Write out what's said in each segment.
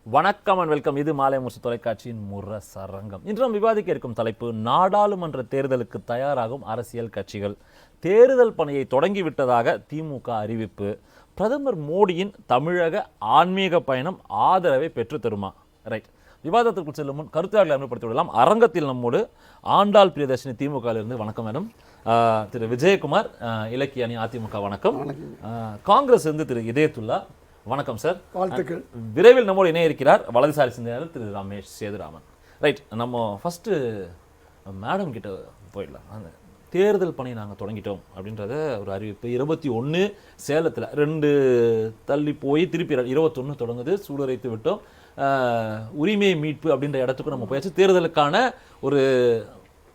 வணக்கம் and welcome. இது மாலை முரசு தொலைக்காட்சியின் முரசரங்கம். இன்று நாம் விவாதிக்க இருக்கும் தலைப்பு நாடாளுமன்ற தேர்தலுக்கு தயாராகும் அரசியல் கட்சிகள். தேர்தல் பணியை தொடங்கிவிட்டதாக திமுக அறிவிப்பு. பிரதமர் மோடியின் தமிழக ஆன்மீக பயணம் ஆதரவை பெற்று தருமா? ரைட். விவாதத்திற்குள் செல்லும் முன் கருத்தாளர்களை அறிமுகப்படுத்தி விடலாம். அரங்கத்தில் நம்மோடு ஆண்டாள் பிரியதர்ஷினி திமுகவிலிருந்து வணக்கம் மேடம். திரு விஜயகுமார் இலக்கிய அணி அதிமுக வணக்கம். காங்கிரஸ் இருந்து திரு இதயத்துல்லா வணக்கம் சார், வாழ்த்துக்கள். விரைவில் நம்மோடு இணைய இருக்கிறார் வலதுசாரி சிந்தனையாளர் திரு ரமேஷ் சேதுராமன். ரைட், நம்ம ஃபர்ஸ்ட் மேடம் கிட்ட போயிடலாம். அந்த தேர்தல் பணி நாங்கள் தொடங்கிட்டோம் அப்படின்றத ஒரு அறிவிப்பு 21 சேலத்தில் 2 தள்ளி போய் திருப்பி 21 தொடங்குது. சூடுரைத்து விட்டோம். உரிமை மீட்பு அப்படின்ற இடத்துக்கு நம்ம போயாச்சு. தேர்தலுக்கான ஒரு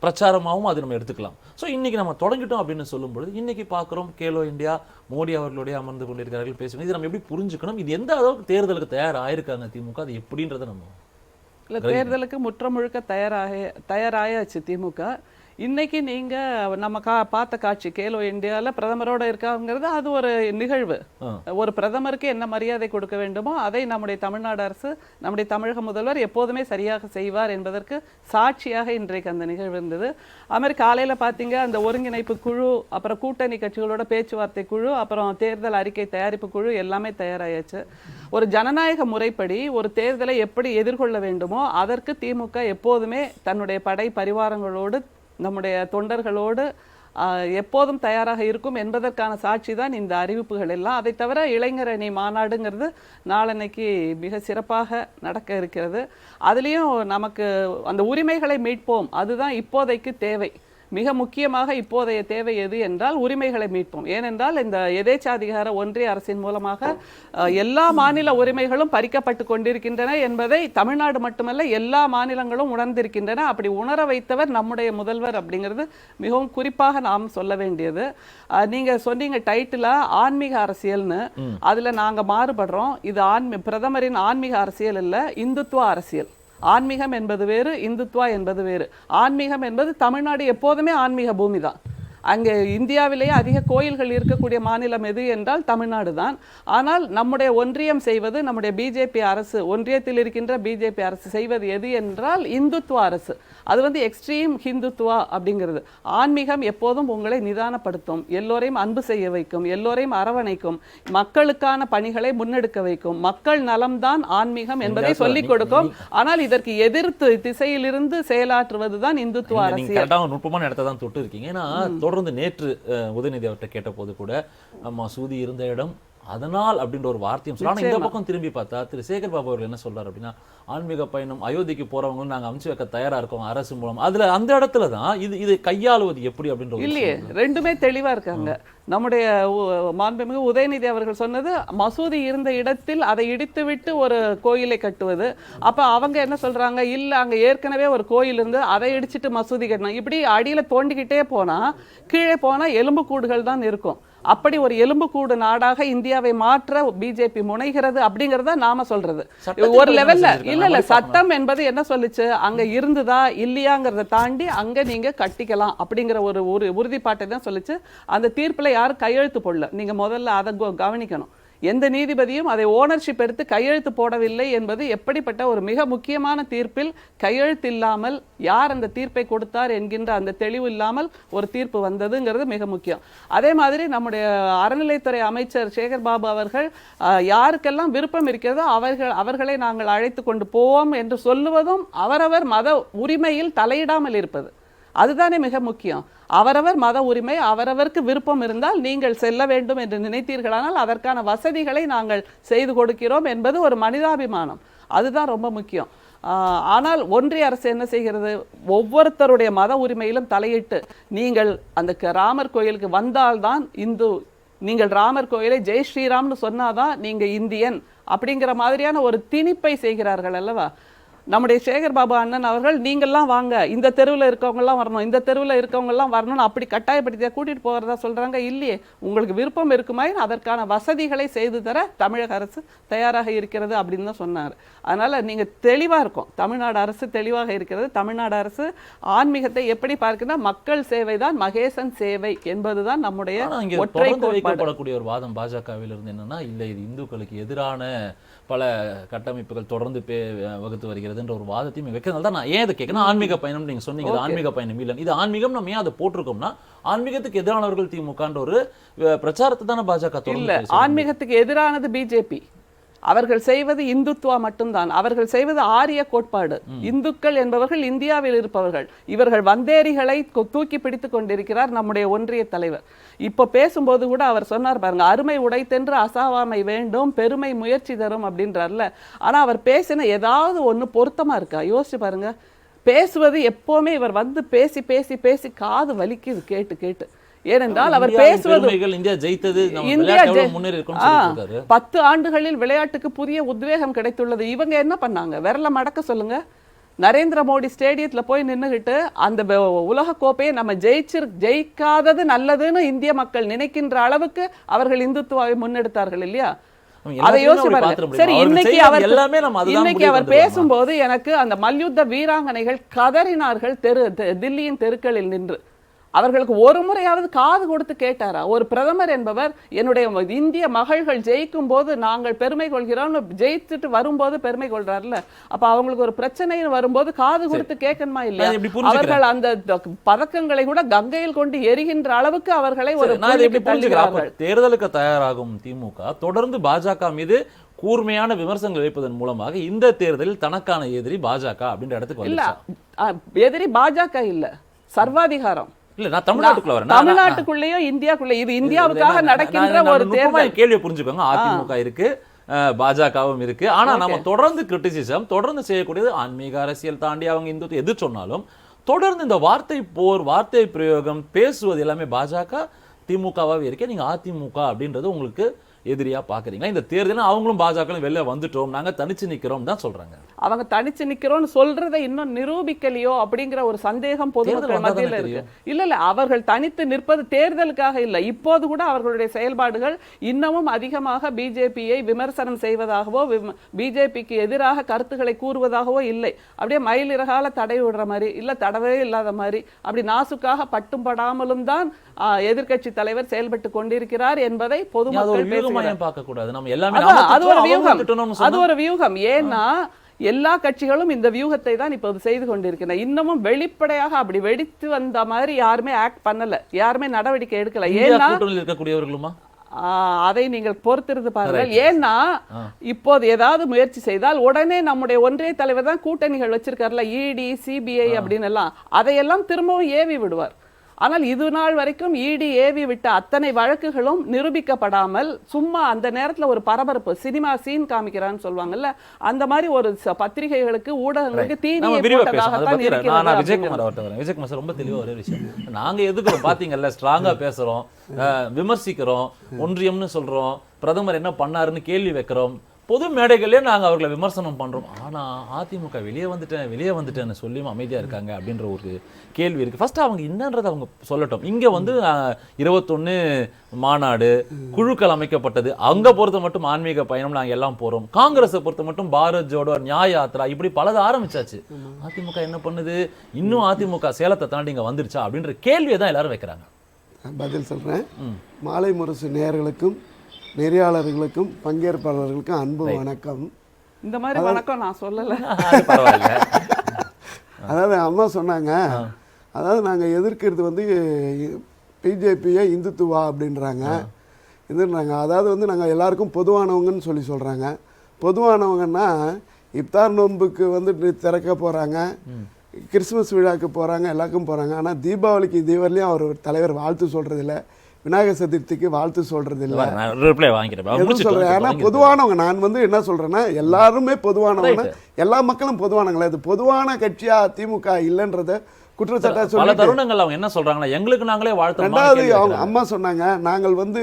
பிரச்சாரமாகவும் அது நம்ம எடுத்துக்கலாம். ஸோ இன்னைக்கு நம்ம தொடங்கிட்டோம் அப்படின்னு சொல்லும்பொழுது இன்னைக்கு பார்க்குறோம் கேலோ இந்தியா, மோடி அவர்களுடைய அமர்ந்து கொண்டிருக்கிறார்கள் பேசணும். இது நம்ம எப்படி புரிஞ்சுக்கணும்? இது எந்த அளவுக்கு தேர்தலுக்கு தயாராயிருக்காங்க திமுக, அது எப்படின்றத நம்ம இல்லை, தேர்தலுக்கு முற்ற முழுக்க தயாராயாச்சு திமுக. இன்னைக்கு நீங்க நம்ம பார்த்த காட்சி கேலோ இந்தியாவில் பிரதமரோட இருக்காங்கிறது அது ஒரு நிகழ்வு. ஒரு பிரதமருக்கு என்ன மரியாதை கொடுக்க வேண்டுமோ அதை நம்முடைய தமிழ்நாடு அரசு, நம்முடைய தமிழக முதல்வர் எப்போதுமே சரியாக செய்வார் என்பதற்கு சாட்சியாக இன்றைக்கு அந்த நிகழ்வு இருந்தது. அதுமாதிரி காலையில் பார்த்தீங்க, அந்த ஒருங்கிணைப்பு குழு, அப்புறம் கூட்டணி கட்சிகளோட பேச்சுவார்த்தை குழு, அப்புறம் தேர்தல் அறிக்கை தயாரிப்பு குழு எல்லாமே தயாராயாச்சு. ஒரு ஜனநாயக முறைப்படி ஒரு தேர்தலை எப்படி எதிர்கொள்ள வேண்டுமோ அதற்கு திமுக எப்போதுமே தன்னுடைய படை பரிவாரங்களோடு, நம்முடைய தொண்டர்களோடு எப்போதும் தயாராக இருக்கும் என்பதற்கான சாட்சி தான் இந்த அறிவிப்புகள் எல்லாம். அதை தவிர இளைஞர் அணி மாநாடுங்கிறது நாளன்னைக்கு மிக சிறப்பாக நடக்க இருக்கிறது. அதுலேயும் நமக்கு அந்த உரிமைகளை மீட்போம், அதுதான் இப்போதைக்கு தேவை. மிக முக்கியமாக இப்போதைய தேவை எது என்றால் உரிமைகளை மீட்போம். ஏனென்றால் இந்த எதேச்சாதிகார ஒன்றிய அரசின் மூலமாக எல்லா மாநில உரிமைகளும் பறிக்கப்பட்டு கொண்டிருக்கின்றன என்பதை தமிழ்நாடு மட்டுமல்ல எல்லா மாநிலங்களும் உணர்ந்திருக்கின்றன. அப்படி உணர வைத்தவர் நம்முடைய முதல்வர் அப்படிங்கிறது மிகவும் குறிப்பாக நாம் சொல்ல வேண்டியது. நீங்க சொன்னீங்க டைட்டில் ஆன்மீக அரசியல்னு, அதுல நாங்க மாறுபடுறோம். இது பிரதமரின் ஆன்மீக அரசியல் இல்ல, இந்துத்துவ அரசியல். ஆன்மீகம் என்பது வேறு, இந்துத்வா என்பது வேறு. ஆன்மீகம் என்பது தமிழ்நாடு எப்போதுமே ஆன்மீக பூமி தான். அங்கே இந்தியாவிலேயே அதிக கோயில்கள் இருக்கக்கூடிய மாநிலம் எது என்றால் தமிழ்நாடு தான். ஆனால் நம்முடைய ஒன்றியம் செய்வது, நம்முடைய பிஜேபி அரசு, ஒன்றியத்தில் இருக்கின்ற பிஜேபி அரசு செய்வது எது என்றால் இந்துத்துவ அரசு. அது எக்ஸ்ட்ரீம் ஹிந்துத்துவா அப்படிங்கிறது. ஆன்மீகம் எப்போதும் உங்களை நிதானப்படுத்தும், எல்லோரையும் அன்பு செய்ய வைக்கும், எல்லோரையும் அரவணைக்கும், மக்களுக்கான பணிகளை முன்னெடுக்க வைக்கும். மக்கள் நலம்தான் ஆன்மீகம் என்பதை சொல்லிக் கொடுக்கும். ஆனால் இதற்கு எதிர்த்து திசையிலிருந்து செயலாற்றுவதுதான் இந்துத்துவ அரசியல். நுட்பமான இடத்தை தான் தொட்டு இருக்கீங்க. ஏன்னா தொடர்ந்து நேற்று உதயநிதி அவர்கிட்ட கேட்ட போது கூட மசூதி இருந்த இடம் அதனால் அப்படின்ற ஒரு வார்த்தையும் சொல்றாங்க. இந்த பக்கம் திரும்பி பார்த்தா திரு சேகர் பாபு அவர்கள் என்ன சொல்றாரு அப்படின்னா, ஆன்மீக பயணம் அயோத்திக்கு போறவங்க நாங்க அனுப்பிச்சு வைக்க தயாரா இருக்கோம் அரசு மூலம். அதுல அந்த இடத்துல தான் இது கையாளுவது எப்படி அப்படின்ற இல்லையே, ரெண்டுமே தெளிவா இருக்காங்க. நம்முடைய மாண்புமிகு உதயநிதி அவர்கள் சொன்னது மசூதி இருந்த இடத்தில் அதை இடித்துவிட்டு ஒரு கோயிலை கட்டுவது. அப்ப அவங்க என்ன சொல்றாங்க, இல்ல அங்க ஏற்கனவே ஒரு கோயில் இருந்து அதை இடிச்சிட்டு மசூதி கட்டணும். இப்படி அடியில தோண்டிக்கிட்டே போனா கீழே போனா எலும்புக்கூடுகள் தான் இருக்கும். அப்படி ஒரு எலும்புக்கூடு நாடாக இந்தியாவை மாற்ற பிஜேபி முனைகிறது அப்படிங்கறத நாம சொல்றது. ஒரு லெவல்ல இல்ல சட்டம் என்பது என்ன சொல்லுச்சு, அங்க இருந்துதா இல்லையாங்கிறத தாண்டி அங்க நீங்க கட்டிக்கலாம் அப்படிங்கிற ஒரு உறுதிப்பாட்டை தான் சொல்லுச்சு. அந்த தீர்ப்புல யாரும் கையெழுத்து போடல. நீங்க முதல்ல அதை கவனிக்கணும். எந்த நீதிபதியும் அதை ஓனர்ஷிப் எடுத்து கையெழுத்து போடவில்லை என்பது எப்படிப்பட்ட ஒரு மிக முக்கியமான தீர்ப்பில் கையெழுத்து இல்லாமல் யார் அந்த தீர்ப்பை கொடுத்தார் என்கின்ற அந்த தெளிவு இல்லாமல் ஒரு தீர்ப்பு வந்ததுங்கிறது மிக முக்கியம். அதே மாதிரி நம்முடைய அறநிலைத்துறை அமைச்சர் சேகர் பாபு அவர்கள் யாருக்கெல்லாம் விருப்பம் இருக்கிறதோ அவர்களை நாங்கள் அழைத்து கொண்டு போவோம் என்று சொல்லுவதும் அவரவர் மத உரிமையில் தலையிடாமல் இருப்பது அதுதானே மிக முக்கியம். அவரவர் மத உரிமை, அவரவருக்கு விருப்பம் இருந்தால் நீங்கள் செல்ல வேண்டும் என்று நினைத்தீர்களானால் அதற்கான வசதிகளை நாங்கள் செய்து கொடுக்கிறோம் என்பது ஒரு மனிதாபிமானம். அதுதான் ரொம்ப முக்கியம். ஆனால் ஒன்றிய அரசு என்ன செய்கிறது, ஒவ்வொருத்தருடைய மத உரிமையிலும் தலையிட்டு நீங்கள் அந்த ராமர் கோயிலுக்கு வந்தால்தான் இந்து, நீங்கள் ராமர் கோயிலை ஜெய் ஸ்ரீராம்னு சொன்னாதான் நீங்க இந்தியன் அப்படிங்கிற மாதிரியான ஒரு திணிப்பை செய்கிறார்கள் அல்லவா. நம்முடைய சேகர் பாபு அண்ணன் அவர்கள் நீங்கள்லாம் வாங்க, இந்த தெருவில் இருக்கவங்கலாம் வரணும், இந்த தெருவில் இருக்கவங்கலாம் வரணும்னு அப்படி கட்டாயப்படுத்தியா கூட்டிட்டு போகிறதா சொல்றாங்க. இல்லையே, உங்களுக்கு விருப்பம் இருக்குமாயின் அதற்கான வசதிகளை செய்து தர தமிழக அரசு தயாராக இருக்கிறது அப்படின்னு தான் சொன்னார். அதனால நீங்க தெளிவா இருக்கும், தமிழ்நாடு அரசு தெளிவாக இருக்கிறது. தமிழ்நாடு அரசு ஆன்மீகத்தை எப்படி பார்க்குன்னா மக்கள் சேவை தான் மகேசன் சேவை என்பதுதான் நம்முடைய ஒற்றை வைக்கப்படக்கூடிய ஒரு வாதம் பாஜகவில் இருந்து என்னன்னா, இல்லை இது இந்துக்களுக்கு எதிரான பல கட்டமைப்புகள் தொடர்ந்து வகுத்து வருகிறதுன்ற ஒரு வாதத்தையும் வைக்கிறதுனால தான் நான் ஏன் இதை கேட்கணும். ஆன்மீக பயணம் நீங்க சொன்னீங்க, ஆன்மீக பயணம் இல்லை, இது ஆன்மீகம். நம்ம ஏன் அதை போட்டிருக்கோம்னா, ஆன்மீகத்துக்கு எதிரானவர்கள் திமுகன்ற ஒரு பிரச்சாரத்தை தானே பாஜக இல்ல. ஆன்மீகத்துக்கு எதிரானது பிஜேபி. அவர்கள் செய்வது இந்துத்துவா மட்டும்தான். அவர்கள் செய்வது ஆரிய கோட்பாடு. இந்துக்கள் என்பவர்கள் இந்தியாவில் இருப்பவர்கள். இவர்கள் வந்தேரிகளை தூக்கி பிடித்துக் கொண்டிருக்கிறார் நம்முடைய ஒன்றிய தலைவர். இப்போ பேசும்போது கூட அவர் சொன்னார் பாருங்க, அருமை உடைத்தென்று அசாவாமை வேண்டும், பெருமை முயற்சி தரும் அப்படின்றார்ல. ஆனா அவர் பேசின ஏதாவது ஒண்ணு பொருத்தமா இருக்கா? யோசிச்சு பாருங்க. பேசுவது எப்பவுமே இவர் வந்து பேசி பேசி பேசி காது வலிக்குது கேட்டு கேட்டு. ஏனென்றால் அவர் பேசுவது இந்தியா ஜெயித்தது, 10 ஆண்டுகளில் விளையாட்டுக்கு புதிய உத்வேகம் கிடைத்துள்ளது. இவங்க என்ன பண்ணாங்க? விரல மடக்க சொல்லுங்க. நரேந்திர மோடி ஸ்டேடியத்துல போய் நின்னுகிட்டு அந்த உலக கோப்பையை நம்ம ஜெயிக்காதது நல்லதுன்னு இந்திய மக்கள் நினைக்கின்ற அளவுக்கு அவர்கள் இந்துத்துவாவை முன்னெடுத்தார்கள் இல்லையா? அதை யோசிச்சு பாருங்க. சரி, இன்னைக்கு அவர் பேசும்போது எனக்கு அந்த மல்யுத்த வீராங்கனைகள் கதறினார்கள் தில்லியின் தெருக்களில் நின்று. அவர்களுக்கு ஒரு முறையாவது காது கொடுத்து கேட்டாரா? ஒரு பிரதமர் என்பவர் என்னுடைய இந்திய மகள்கள் ஜெயிக்கும் போது நாங்கள் பெருமை கொள்கிறோம், ஜெயிச்சுட்டு வரும்போது பெருமை கொள்றாருல. அப்ப அவங்களுக்கு ஒரு பிரச்சனை வரும்போது காது கொடுத்து கேட்கணுமா இல்லையா? அவர்கள் அந்த பதக்கங்களை கூட கங்கையில் கொண்டு எரிகின்ற அளவுக்கு அவர்களை ஒரு தேர்தலுக்கு தயாராகும் திமுக தொடர்ந்து பாஜக மீது கூர்மையான விமர்சனங்கள் வைப்பதன் மூலமாக இந்த தேர்தலில் தனக்கான எதிரி பாஜக அப்படின்ற இடத்துக்கு இல்ல. எதிரி பாஜக இல்ல, சர்வாதிகாரம். தமிழ்நாட்டுக்குள்ளேயும் இந்தியாக்குள்ள இது இந்தியாவுக்காக நடக்கின்ற ஒரு தேர்தல். கேள்வியை புரிஞ்சுக்கோங்க. அதிமுக இருக்கு, பாஜகவும் இருக்கு. ஆனா நம்ம தொடர்ந்து கிரிட்டிசிசம் தொடர்ந்து செய்யக்கூடியது ஆன்மீக அரசியல் தாண்டி அவங்க இந்து எது சொன்னாலும் தொடர்ந்து இந்த வார்த்தை போர், வார்த்தை பிரயோகம், பேசுவது எல்லாமே பாஜக திமுகவாவே இருக்கே. நீங்க அதிமுக அப்படின்றது உங்களுக்கு எதிரியா பாக்குறீங்களா? இந்த தேர்தல் அவங்களும் பாஜக வெளில வந்துட்டோம், நாங்க தனிச்சு நிக்கிறோம் தான் சொல்றாங்க. அவங்க தனிச்சு நிக்கிறோம்னு சொல்றதை இன்னும் நிரூபிக்கலையோ அப்படிங்கிற ஒரு சந்தேகம் பொதுமக்கள் மத்தியில் இருக்கு. இல்ல அவர்கள் தனித்து நிற்பது தேர்தலுக்காக இல்லை. இப்போது கூட அவர்களுடைய செயல்பாடுகள் இன்னமும் அதிகமாக பிஜேபியை விமர்சனம் செய்வதாகவோ பிஜேபிக்கு எதிராக கருத்துக்களை கூறுவதாகவோ இல்லை. அப்படியே மயிலிறகால தடை விடுற மாதிரி, இல்ல தடவே இல்லாத மாதிரி, அப்படி நாசுக்காக பட்டும் படாமலும் தான் எதிர்க்கட்சி தலைவர் செயல்பட்டு கொண்டிருக்கிறார் என்பதை பொதுமக்கள் அது ஒரு வியூகம். ஏன்னா எல்லா கட்சிகளும் இந்த வியூகத்தை தான் இப்போது செய்து கொண்டிருக்கின்றன. இன்னமும் வெளிப்படையாக அப்படி வெடித்து வந்த மாதிரி யாருமே ஆக்ட் பண்ணல, யாருமே நடவடிக்கை எடுக்கல. ஏன்னா இருக்கக்கூடியவர்களுமா அதை நீங்கள் பொறுத்திருந்து பாருங்கள். ஏன்னா இப்போது ஏதாவது முயற்சி செய்தால் உடனே நம்முடைய ஒன்றிய தலைவர் தான் கூட்டணிகள் வச்சிருக்காருல, இடி, சிபிஐ அப்படின்னு எல்லாம், அதையெல்லாம் திரும்பவும் ஏவி விடுவார். ஆனால் இது நாள் வரைக்கும் இடி ஏவி விட்ட அத்தனை வழக்குகளும் நிரூபிக்கப்படாமல் சும்மா அந்த நேரத்தில் ஒரு பரபரப்பு சினிமா சீன் காமிக்கிறான்னு சொல்லுவாங்கல்ல, அந்த மாதிரி ஒரு பத்திரிகைகளுக்கு ஊடகங்களுக்கு தீனியை போட்டதாகத்தான் இருக்கிறது. விஜயகுமார் விஜயகுமார் ரொம்ப தெளிவா ஒரே விஷயம், நாங்க எதுக்கு பாத்தீங்கல்ல ஸ்ட்ராங்கா பேசுறோம், விமர்சிக்கிறோம், ஒன்றியம்னு சொல்றோம், பிரதமர் என்ன பண்ணாருன்னு கேள்வி வைக்கிறோம், பொது மேடைகளே நாங்க அவர்களை விமர்சனம் பண்றோம். ஆனா அதிமுக வெளியே வந்துட்டேன்னு சொல்லியும் அமைதியா இருக்காங்க அப்படின்ற ஒரு கேள்வி இருக்கு. ஃபர்ஸ்ட் அவங்க என்னன்றதை அவங்க சொல்லட்டும். இங்க வந்து 21 மாநாடு, குழுக்கள் அமைக்கப்பட்டது, அங்க பொறுத்த மட்டும் ஆன்மீக பயணம் நாங்க எல்லாம் போறோம். காங்கிரஸை பொறுத்த மட்டும் பாரத் ஜோடோ, நியாய யாத்ரா, இப்படி பலது ஆரம்பிச்சாச்சு. அதிமுக என்ன பண்ணுது? இன்னும் அதிமுக சேலத்தை தாண்டி இங்க வந்துருச்சா அப்படின்ற கேள்வியை தான் எல்லாரும் வைக்கிறாங்க. பதில் சொல்றேன். மாலை முரசு நேயர்களுக்கும் நெறியாளர்களுக்கும் பங்கேற்பாளர்களுக்கும் அன்பு வணக்கம். இந்த மாதிரி வணக்கம் நான் சொல்லல. அதாவது அம்மா சொன்னாங்க, அதாவது நாங்கள் எதிர்க்கிறது வந்து பிஜேபியை இந்துத்துவா அப்படின்றாங்க, இதுன்றாங்க. அதாவது வந்து நாங்கள் எல்லாருக்கும் பொதுவானவங்கன்னு சொல்கிறாங்க. பொதுவானவங்கன்னா இப்தார் நோன்புக்கு வந்து திறக்க போகிறாங்க, கிறிஸ்துமஸ் விழாவுக்கு போகிறாங்க, எல்லாருக்கும் போகிறாங்க. ஆனால் தீபாவளிக்கு இதுவரையிலையும் அவர் தலைவர் வாழ்த்து சொல்கிறதில்ல, விநாயகர் சதுர்த்திக்கு வாழ்த்து சொல்றது இல்லை. சொல்றேன் ஆனா பொதுவானவங்க, நான் வந்து என்ன சொல்றேன்னா எல்லாருமே பொதுவானவங்க, எல்லா மக்களும் பொதுவானவங்களா. இது பொதுவான கட்சியா திமுக இல்லைன்றத குற்றச்சாட்டா சொல்லி தருணங்கள் அவங்க என்ன சொல்றாங்கன்னா எங்களுக்கு நாங்களே வாழ்த்து. ரெண்டாவது அவங்க அம்மா சொன்னாங்க நாங்கள் வந்து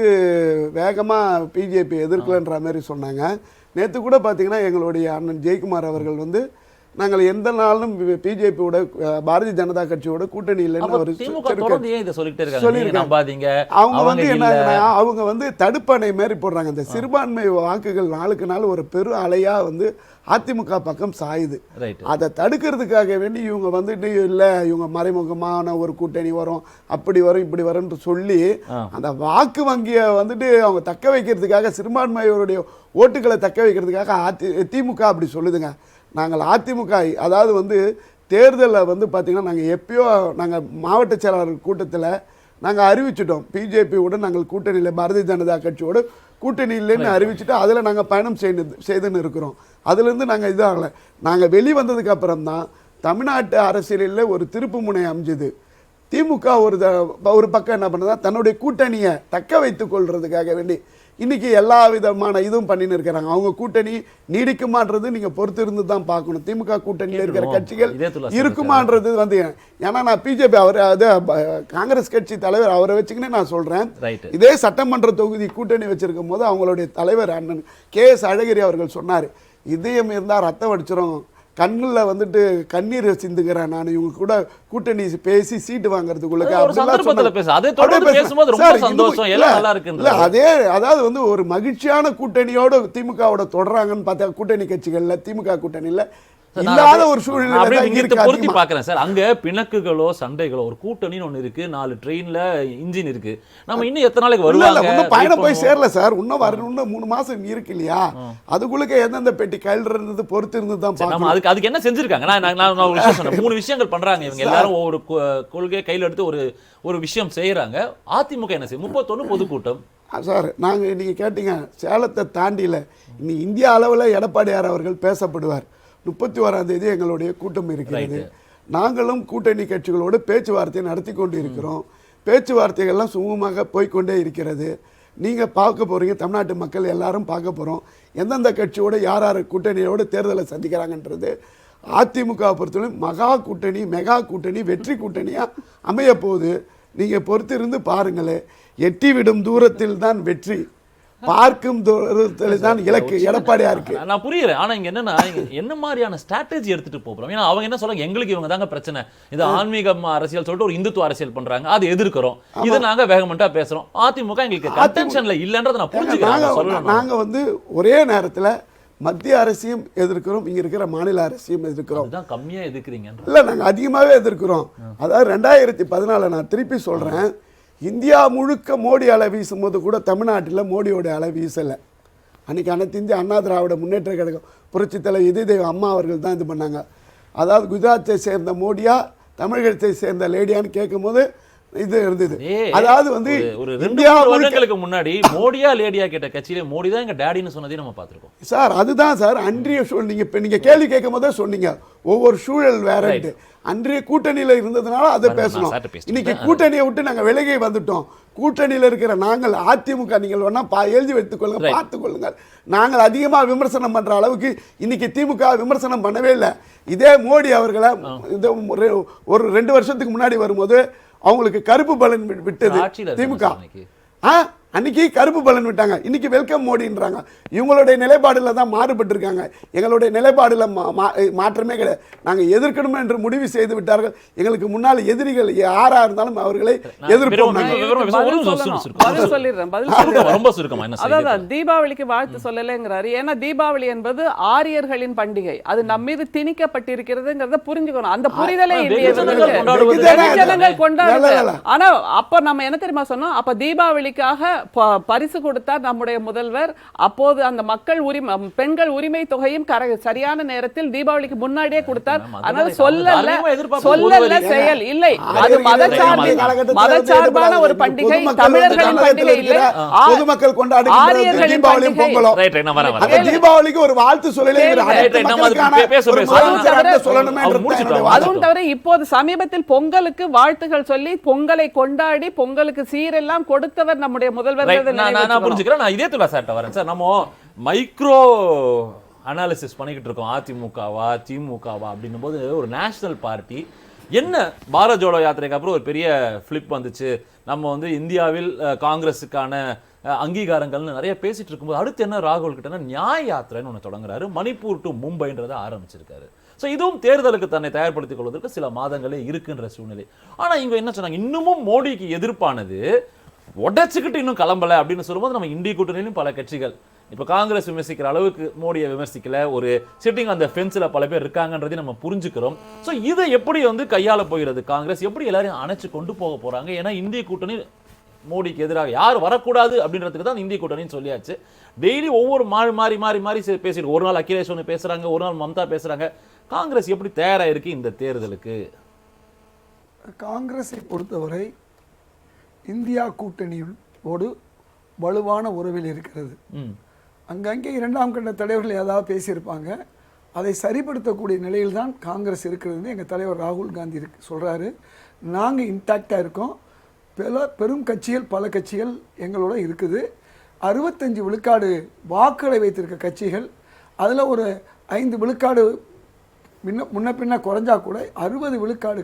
வேகமா பிஜேபி எதிர்க்கலன்ற மாதிரி சொன்னாங்க. நேற்று கூட பார்த்தீங்கன்னா எங்களுடைய அண்ணன் ஜெயக்குமார் அவர்கள் வந்து நாங்கள் எந்த நாளும் பிஜேபியோட பாரதிய ஜனதா கட்சியோட கூட்டணி இல்லைன்னு அவர் திமுக தொடர்ந்து ஏன் இதை சொல்லிட்டே இருக்காங்க? சொல்லியிருக்காங்க. நம்பாதீங்க, அவங்க வந்து அவங்க இல்ல. என்ன அவங்க வந்து தடுப்பணை மாதிரி போடுறாங்க. இந்த சிறுபான்மை வாக்குகள் நாளுக்கு நாள் ஒரு பெரு அலையா வந்து அதிமுக பக்கம் சாயுது. ரைட். அதை தடுக்கிறதுக்காக வேண்டி இவங்க வந்துட்டு இல்லை இவங்க மறைமுகமான ஒரு கூட்டணி வரும், அப்படி வரும், இப்படி வரும்னு சொல்லி அந்த வாக்கு வங்கியை வந்துட்டு அவங்க தக்க வைக்கிறதுக்காக, சிறுபான்மையோருடைய ஓட்டுகளை தக்க வைக்கிறதுக்காக திமுக அப்படி சொல்லுதுங்க. நாங்கள் அதிமுக அதாவது வந்து தேர்தலில் வந்து பார்த்திங்கன்னா நாங்கள் எப்பயோ நாங்கள் மாவட்ட செயலாளர் கூட்டத்தில் நாங்கள் அறிவிச்சிட்டோம், பிஜேபியோடு நாங்கள் கூட்டணியில் பாரதிய ஜனதா கட்சியோடு கூட்டணி இல்லைன்னு அறிவிச்சுட்டு அதில் நாங்கள் பயணம் செய்துன்னு இருக்கிறோம். அதுலேருந்து நாங்கள் இதாகலை. நாங்கள் வெளிவந்ததுக்கு அப்புறம் தான் தமிழ்நாட்டு அரசியலில் ஒரு திருப்பு முனை அமைஞ்சுது. திமுக ஒரு பக்கம் என்ன பண்ணுறதா தன்னுடைய கூட்டணியை தக்க வைத்துக் கொள்றதுக்காக வேண்டி இன்னைக்கு எல்லா விதமான இதுவும் பண்ணின்னு இருக்கிறாங்க. அவங்க கூட்டணி நீடிக்குமான்றது நீங்கள் பொறுத்து இருந்து தான் பார்க்கணும். திமுக கூட்டணியில் இருக்கிற கட்சிகள் இருக்குமான்றது வந்து, ஏன்னா நான் பிஜேபி அவர் அது காங்கிரஸ் கட்சி தலைவர் அவரை வச்சுக்கினே நான் சொல்கிறேன். இதே சட்டமன்ற தொகுதி கூட்டணி வச்சிருக்கும் போது அவங்களுடைய தலைவர் அண்ணன் KS அழகிரி அவர்கள் சொன்னார், இதயம் இருந்தால் ரத்தம் அடிச்சிடும், கண்ணில் வந்துட்டு கண்ணீர் சிந்துகிறேன் நான் இவங்க கூட கூட்டணி பேசி சீட்டு வாங்குறதுக்குள்ள. அதே அதாவது வந்து ஒரு மகிழ்ச்சியான கூட்டணியோட திமுகவோட தொடராங்கன்னு பார்த்தா கூட்டணி கட்சிகள்ல திமுக கூட்டணியில் இல்லாத ஒரு சூழ்நிலை பாக்குறேன் சார். அங்க பிணக்குகளோ சண்டைகளோ ஒரு கூட்டணின்னு ஒண்ணு இருக்கு, 4 ட்ரெயின்ல இன்ஜின் இருக்கு. நம்ம இன்னும் எத்தனை நாளைக்கு வருவாங்க? பயணம் போய் சேரல சார், இன்னும் வரணும், இன்னும் 3 மாசம் இருக்கு இல்லையா? அதுக்குள்ள எந்தெந்த பெட்டி கையில் இருந்தது பொறுத்து இருந்து தான் பார்க்கணும். அதுக்கு என்ன செஞ்சிருக்காங்க? நான் ஒரு விஷயம் சொன்னேன், 3 விஷயங்கள் பண்றாங்க இவங்க எல்லாரும். ஒரு கொள்கையை கையில் எடுத்து ஒரு விஷயம் செய்யறாங்க. அதிமுக என்ன செய்யும்? 31 பொதுக்கூட்டம் சார். நாங்கள் நீங்கள் கேட்டீங்க, சேலத்தை தாண்டியில் இனி இந்தியா அளவில் எடப்பாடியார் அவர்கள் பேசப்படுவார். 31ஆம் தேதி எங்களுடைய கூட்டம் இருக்கிறது. நாங்களும் கூட்டணி கட்சிகளோடு பேச்சுவார்த்தை நடத்தி கொண்டு இருக்கிறோம். பேச்சுவார்த்தைகள்லாம் சுமூகமாக போய்கொண்டே இருக்கிறது. நீங்கள் பார்க்க போகிறீங்க, தமிழ்நாட்டு மக்கள் எல்லாரும் பார்க்க போகிறோம் எந்தெந்த கட்சியோடு யார் யார் கூட்டணியோடு தேர்தலை சந்திக்கிறாங்கன்றது. அதிமுக பொறுத்தவரை மகா கூட்டணி, மெகா கூட்டணி, வெற்றி கூட்டணியாக அமைய போகுது. நீங்கள் பொறுத்து இருந்து பாருங்களேன். எட்டி விடும் தூரத்தில் தான் வெற்றி, பார்க்கும் தூரத்தில் தான் இலக்கு எடப்பாடியாருக்கு. நான் புரியுறேன். ஆனா இங்க என்னன்னா, என்ன மாதிரியான ஸ்ட்ராட்டஜி எடுத்துட்டு போறோம்? ஏன்னா அவங்க என்ன சொல்றாங்க, எங்களுக்கு இவங்க தாங்க பிரச்சனை, இது ஆன்மீக அரசியல் சொல்லிட்டு ஒரு இந்துத்துவ அரசியல் பண்றாங்க, அது எதிர்க்கிறோம், இது நாங்க வேகமெண்டா பேசுறோம். அதிமுக எங்களுக்கு கன்டென்ஷன்ல இல்லன்றதை நான் புரிஞ்சுக்கிறேன். நாங்க வந்து ஒரே நேரத்துல மத்திய அரசியும் எதிர்க்கிறோம், இங்க இருக்கிற மாநில அரசியும் எதிர்க்கிறோம். கம்மியா எதிர்க்கிறீங்க இல்ல, நாங்க அதிகமாவே எதிர்க்கிறோம். அதாவது 2014 நான் திருப்பி சொல்றேன், இந்தியா முழுக்க மோடி அலை வீசும் போது கூட தமிழ்நாட்டில் மோடியோட அலை வீசலை. அன்றைக்கி அனைத்து இந்திய அண்ணா திராவிட முன்னேற்ற கழகம் புரட்சி தலைவர் இதய அம்மா அவர்கள் தான் இது பண்ணாங்க. அதாவது குஜராத்தை சேர்ந்த மோடியா தமிழகத்தை சேர்ந்த லேடியான்னு கேட்கும்போது இது இருந்தது. அதாவது வந்து ஒரு 2 வருடங்களுக்கு முன்னாடி மோடியா லேடியா கேட்ட கட்சியிலே மோடி தான் எங்க டாடின்னு சொன்னதையும் நம்ம பார்த்திருக்கோம் சார். அதுதான் சார் அன்றைய சூழல். நீங்க கேள்வி கேட்கும் போதே சொன்னீங்க ஒவ்வொரு சூழல் வேறன்ட்டு. அன்றைய கூட்டணியில இருந்ததுனால அதை பேசணும். இன்னைக்கு கூட்டணியை விட்டு நாங்க விலகி வந்துட்டோம். கூட்டணியில் இருக்கிற நாங்கள் அதிமுக நீங்கள் வேணா எழுதி வைத்துக் கொள்ளுங்க, பார்த்துக் கொள்ளுங்கள். நாங்கள் அதிகமாக விமர்சனம் பண்ற அளவுக்கு இன்னைக்கு திமுக விமர்சனம் பண்ணவே இல்லை. இதே மோடி அவர்களை ஒரு 2 வருஷத்துக்கு முன்னாடி வரும்போது அவங்களுக்கு கருப்பு பலன் விட்டது திமுக. அன்னைக்கு கருப்பு பலன் விட்டாங்க, இன்னைக்கு வெல்கம் மோடின்றாங்க. இவங்களுடைய நிலைப்பாடுல தான் மாறுபட்டு இருக்காங்க. எங்களுடைய நிலைப்பாடுல மாற்றமே கிடையாது. நாங்கள் எதிர்க்கணும் என்று முடிவு செய்து விட்டார்கள். எங்களுக்கு முன்னால் எதிரிகள் யாரா இருந்தாலும் அவர்களை எதிர்ப்போம். தீபாவளிக்கு வாழ்த்து சொல்லலைங்கிறாரு. ஏன்னா தீபாவளி என்பது ஆரியர்களின் பண்டிகை, அது நம்ம மீது திணிக்கப்பட்டிருக்கிறதுங்கிறத புரிஞ்சுக்கணும். அந்த புரிதலை கொண்டாடுறாங்க. ஆனா அப்ப நம்ம என்ன தெரியுமா சொன்னோம், அப்ப தீபாவளிக்காக பரிசு கொடுத்தார் நம்முடைய முதல்வர். அப்போது அந்த மக்கள் உரிமை, பெண்கள் உரிமை தொகையும் சரியான நேரத்தில் தீபாவளிக்கு முன்னாடியே கொடுத்தார். அதனால சொல்லல செயல் இல்லை. அது மதச்சார்பான ஒரு பண்டிகை, தமிழர்களின் பண்டிகை இல்லை, பொதுமக்கள் கொண்டாடுகிற தீபாவளியும் பொங்கலும். தீபாவளிக்கு ஒரு வாழ்த்து அதுவும் தவிர இப்போது சமீபத்தில் பொங்கலுக்கு வாழ்த்துகள் சொல்லி பொங்கலை கொண்டாடி பொங்கலுக்கு சீரெல்லாம் கொடுத்தவர் நம்முடைய முதல்வர். நான் புரிஞ்சுக்கிறேன். நான் இதே துளா சார்ட்ட வரேன் சார். நம்ம மைக்ரோ அனாலிசிஸ் பண்ணிக்கிட்டு இருக்கோம், அதிமுகவா திமுகவா அப்படின்னும் போது ஒரு நேஷனல் பார்ட்டி என்ன பாரத் ஜோடோ யாத்திரைக்கு அப்புறம் ஒரு பெரிய ஃபிளிப் வந்துச்சு. நம்ம வந்து இந்தியாவில் காங்கிரஸுக்கான அங்கீகாரங்கள்னு நிறைய பேசிட்டு இருக்கும்போது அடுத்து என்ன ராகுல் கிட்டனா நியாய யாத்திரைன்னு ஒன்று தொடங்குறாரு. மணிப்பூர் டு மும்பைன்றதை ஆரம்பிச்சிருக்காரு. ஸோ இதுவும் தேர்தலுக்கு தன்னை தயார்படுத்திக் கொள்வதற்கு சில மாதங்களே இருக்குன்ற சூழ்நிலை. ஆனா இவங்க என்ன சொன்னாங்க, இன்னமும் மோடிக்கு எதிர்ப்பானது உடைச்சுக்கிட்டு இன்னும் கிளம்பல அப்படின்னு சொல்லும்போது நம்ம இந்திய கூட்டணியிலும் பல கட்சிகள் இப்போ காங்கிரஸ் விமர்சிக்கிற அளவுக்கு மோடியை விமர்சிக்கல, ஒரு சிட்டிங் அந்த ஃபென்ஸில் பல பேர் இருக்காங்கன்றதை நம்ம புரிஞ்சுக்கிறோம். ஸோ இதை எப்படி கையாள போகிறது காங்கிரஸ், எப்படி எல்லாரையும் அணைச்சு கொண்டு போக போறாங்க? ஏன்னா இந்திய கூட்டணி மோடிக்கு எதிராக யார் வரக்கூடாது அப்படின்றதுக்கு தான் இந்திய கூட்டணின்னு சொல்லியாச்சு. டெய்லி ஒவ்வொரு மாறி பேசிட்டு, ஒரு நாள் அகிலேஷ் ஒன்று பேசுறாங்க, ஒரு நாள் மம்தா பேசுறாங்க. காங்கிரஸ் எப்படி தயாராக இருக்கு இந்த தேர்தலுக்கு? காங்கிரஸை பொறுத்தவரை இந்தியா கூட்டணியோடு வலுவான உறவில் இருக்கிறது. அங்கங்கே இரண்டாம் கட்ட தலைவர்கள் ஏதாவது பேசியிருப்பாங்க, அதை சரிப்படுத்தக்கூடிய நிலையில் தான் காங்கிரஸ் இருக்கிறதுன்னு எங்கள் தலைவர் ராகுல் காந்தி சொல்கிறாரு. நாங்கள் இன்டாக்டாக இருக்கோம். பெரும் கட்சிகள், பல கட்சிகள் எங்களோட இருக்குது. 65 விழுக்காடு வாக்குகளை வைத்திருக்க கட்சிகள், அதில் ஒரு 5 விழுக்காடு முன்ன பின்ன குறைஞ்சா கூட 60 விழுக்காடு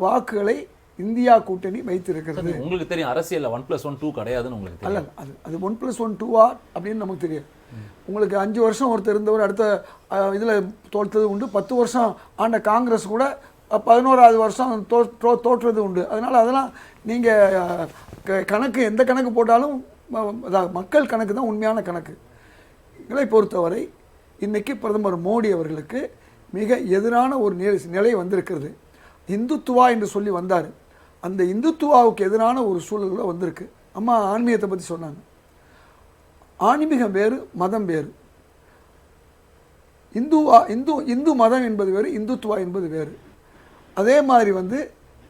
வாக்குகளை இந்தியா கூட்டணி வைத்திருக்கிறது. உங்களுக்கு தெரியும் அரசியல்ல 1+1 2 கிடையாதுன்னு உங்களுக்கு தெரியும். அல்ல, அது 1+1 2 அப்படின்னு நமக்கு தெரியும். உங்களுக்கு 5 வருஷம் ஒருத்தர் இருந்தவர் அடுத்த இதில் தோற்றது உண்டு. 10 வருஷம் ஆண்ட காங்கிரஸ் கூட 11வது வருஷம் தோற்றது உண்டு. அதனால் நீங்கள் கணக்கு எந்த கணக்கு போட்டாலும் மக்கள் கணக்கு தான் உண்மையான கணக்கு. இதை பொறுத்தவரை இன்றைக்கி பிரதமர் மோடி அவர்களுக்கு மிக எதிரான ஒரு நிலை வந்திருக்கிறது. இந்துத்துவா என்று சொல்லி வந்தார். அந்த இந்துத்துவாவுக்கு எதிரான ஒரு சூழலில் வந்திருக்கு. அம்மா ஆன்மீகத்தை பற்றி சொன்னாங்க. ஆன்மீகம் வேறு, மதம் வேறு. இந்து மதம் என்பது வேறு, இந்துத்துவா என்பது வேறு. அதே மாதிரி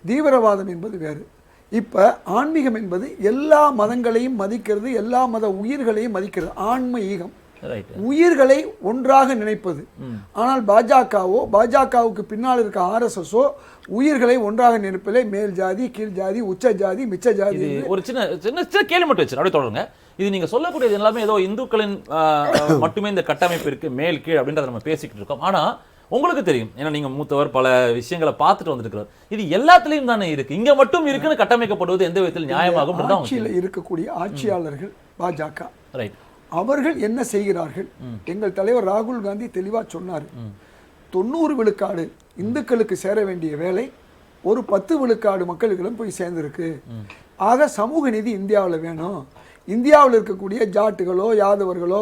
தீவிரவாதம் என்பது வேறு. இப்போ ஆன்மீகம் என்பது எல்லா மதங்களையும் மதிக்கிறது, எல்லா மத உயிர்களையும் மதிக்கிறது. ஆன்ம ஈகம், உயிர்களை ஒன்றாக நினைப்பது. ஆனால் பாஜகவுக்கு பின்னால் இருக்க RSSஓ உயிர்களை ஒன்றாக நினைப்பதில்லை. மேல் ஜாதி, கீழ் ஜாதி, உச்ச ஜாதி, மிச்ச ஜாதி. ஒரு சின்ன கேள்வி மட்டும் வச்சு அப்படியே தொடருங்க. இது நீங்க சொல்லக்கூடியது எல்லாமே ஏதோ இந்துக்களின் மட்டுமே இந்த கட்டமைப்பு இருக்கு, மேல் கீழ் அப்படின்றத நம்ம பேசிக்கிட்டு இருக்கோம். ஆனா உங்களுக்கு தெரியும், ஏன்னா நீங்க மூத்தவர், பல விஷயங்களை பார்த்துட்டு வந்திருக்கிறார். இது எல்லாத்துலயும் தானே இருக்கு, இங்க மட்டும் இருக்குன்னு கட்டமைக்கப்படுவது எந்த விதத்தில் நியாயமாகும்? ஆட்சியில் இருக்கக்கூடிய ஆட்சியாளர்கள் பாஜக, ரைட், அவர்கள் என்ன செய்கிறார்கள்? எங்கள் தலைவர் ராகுல் காந்தி தெளிவாக சொன்னார். 90 விழுக்காடு இந்துக்களுக்கு சேர வேண்டிய வேலை ஒரு 10 விழுக்காடு மக்களுக்கெல்லாம் போய் சேர்ந்துருக்கு. ஆக சமூக நீதி இந்தியாவில் வேணும். இந்தியாவில் இருக்கக்கூடிய ஜாட்டுகளோ யாதவர்களோ,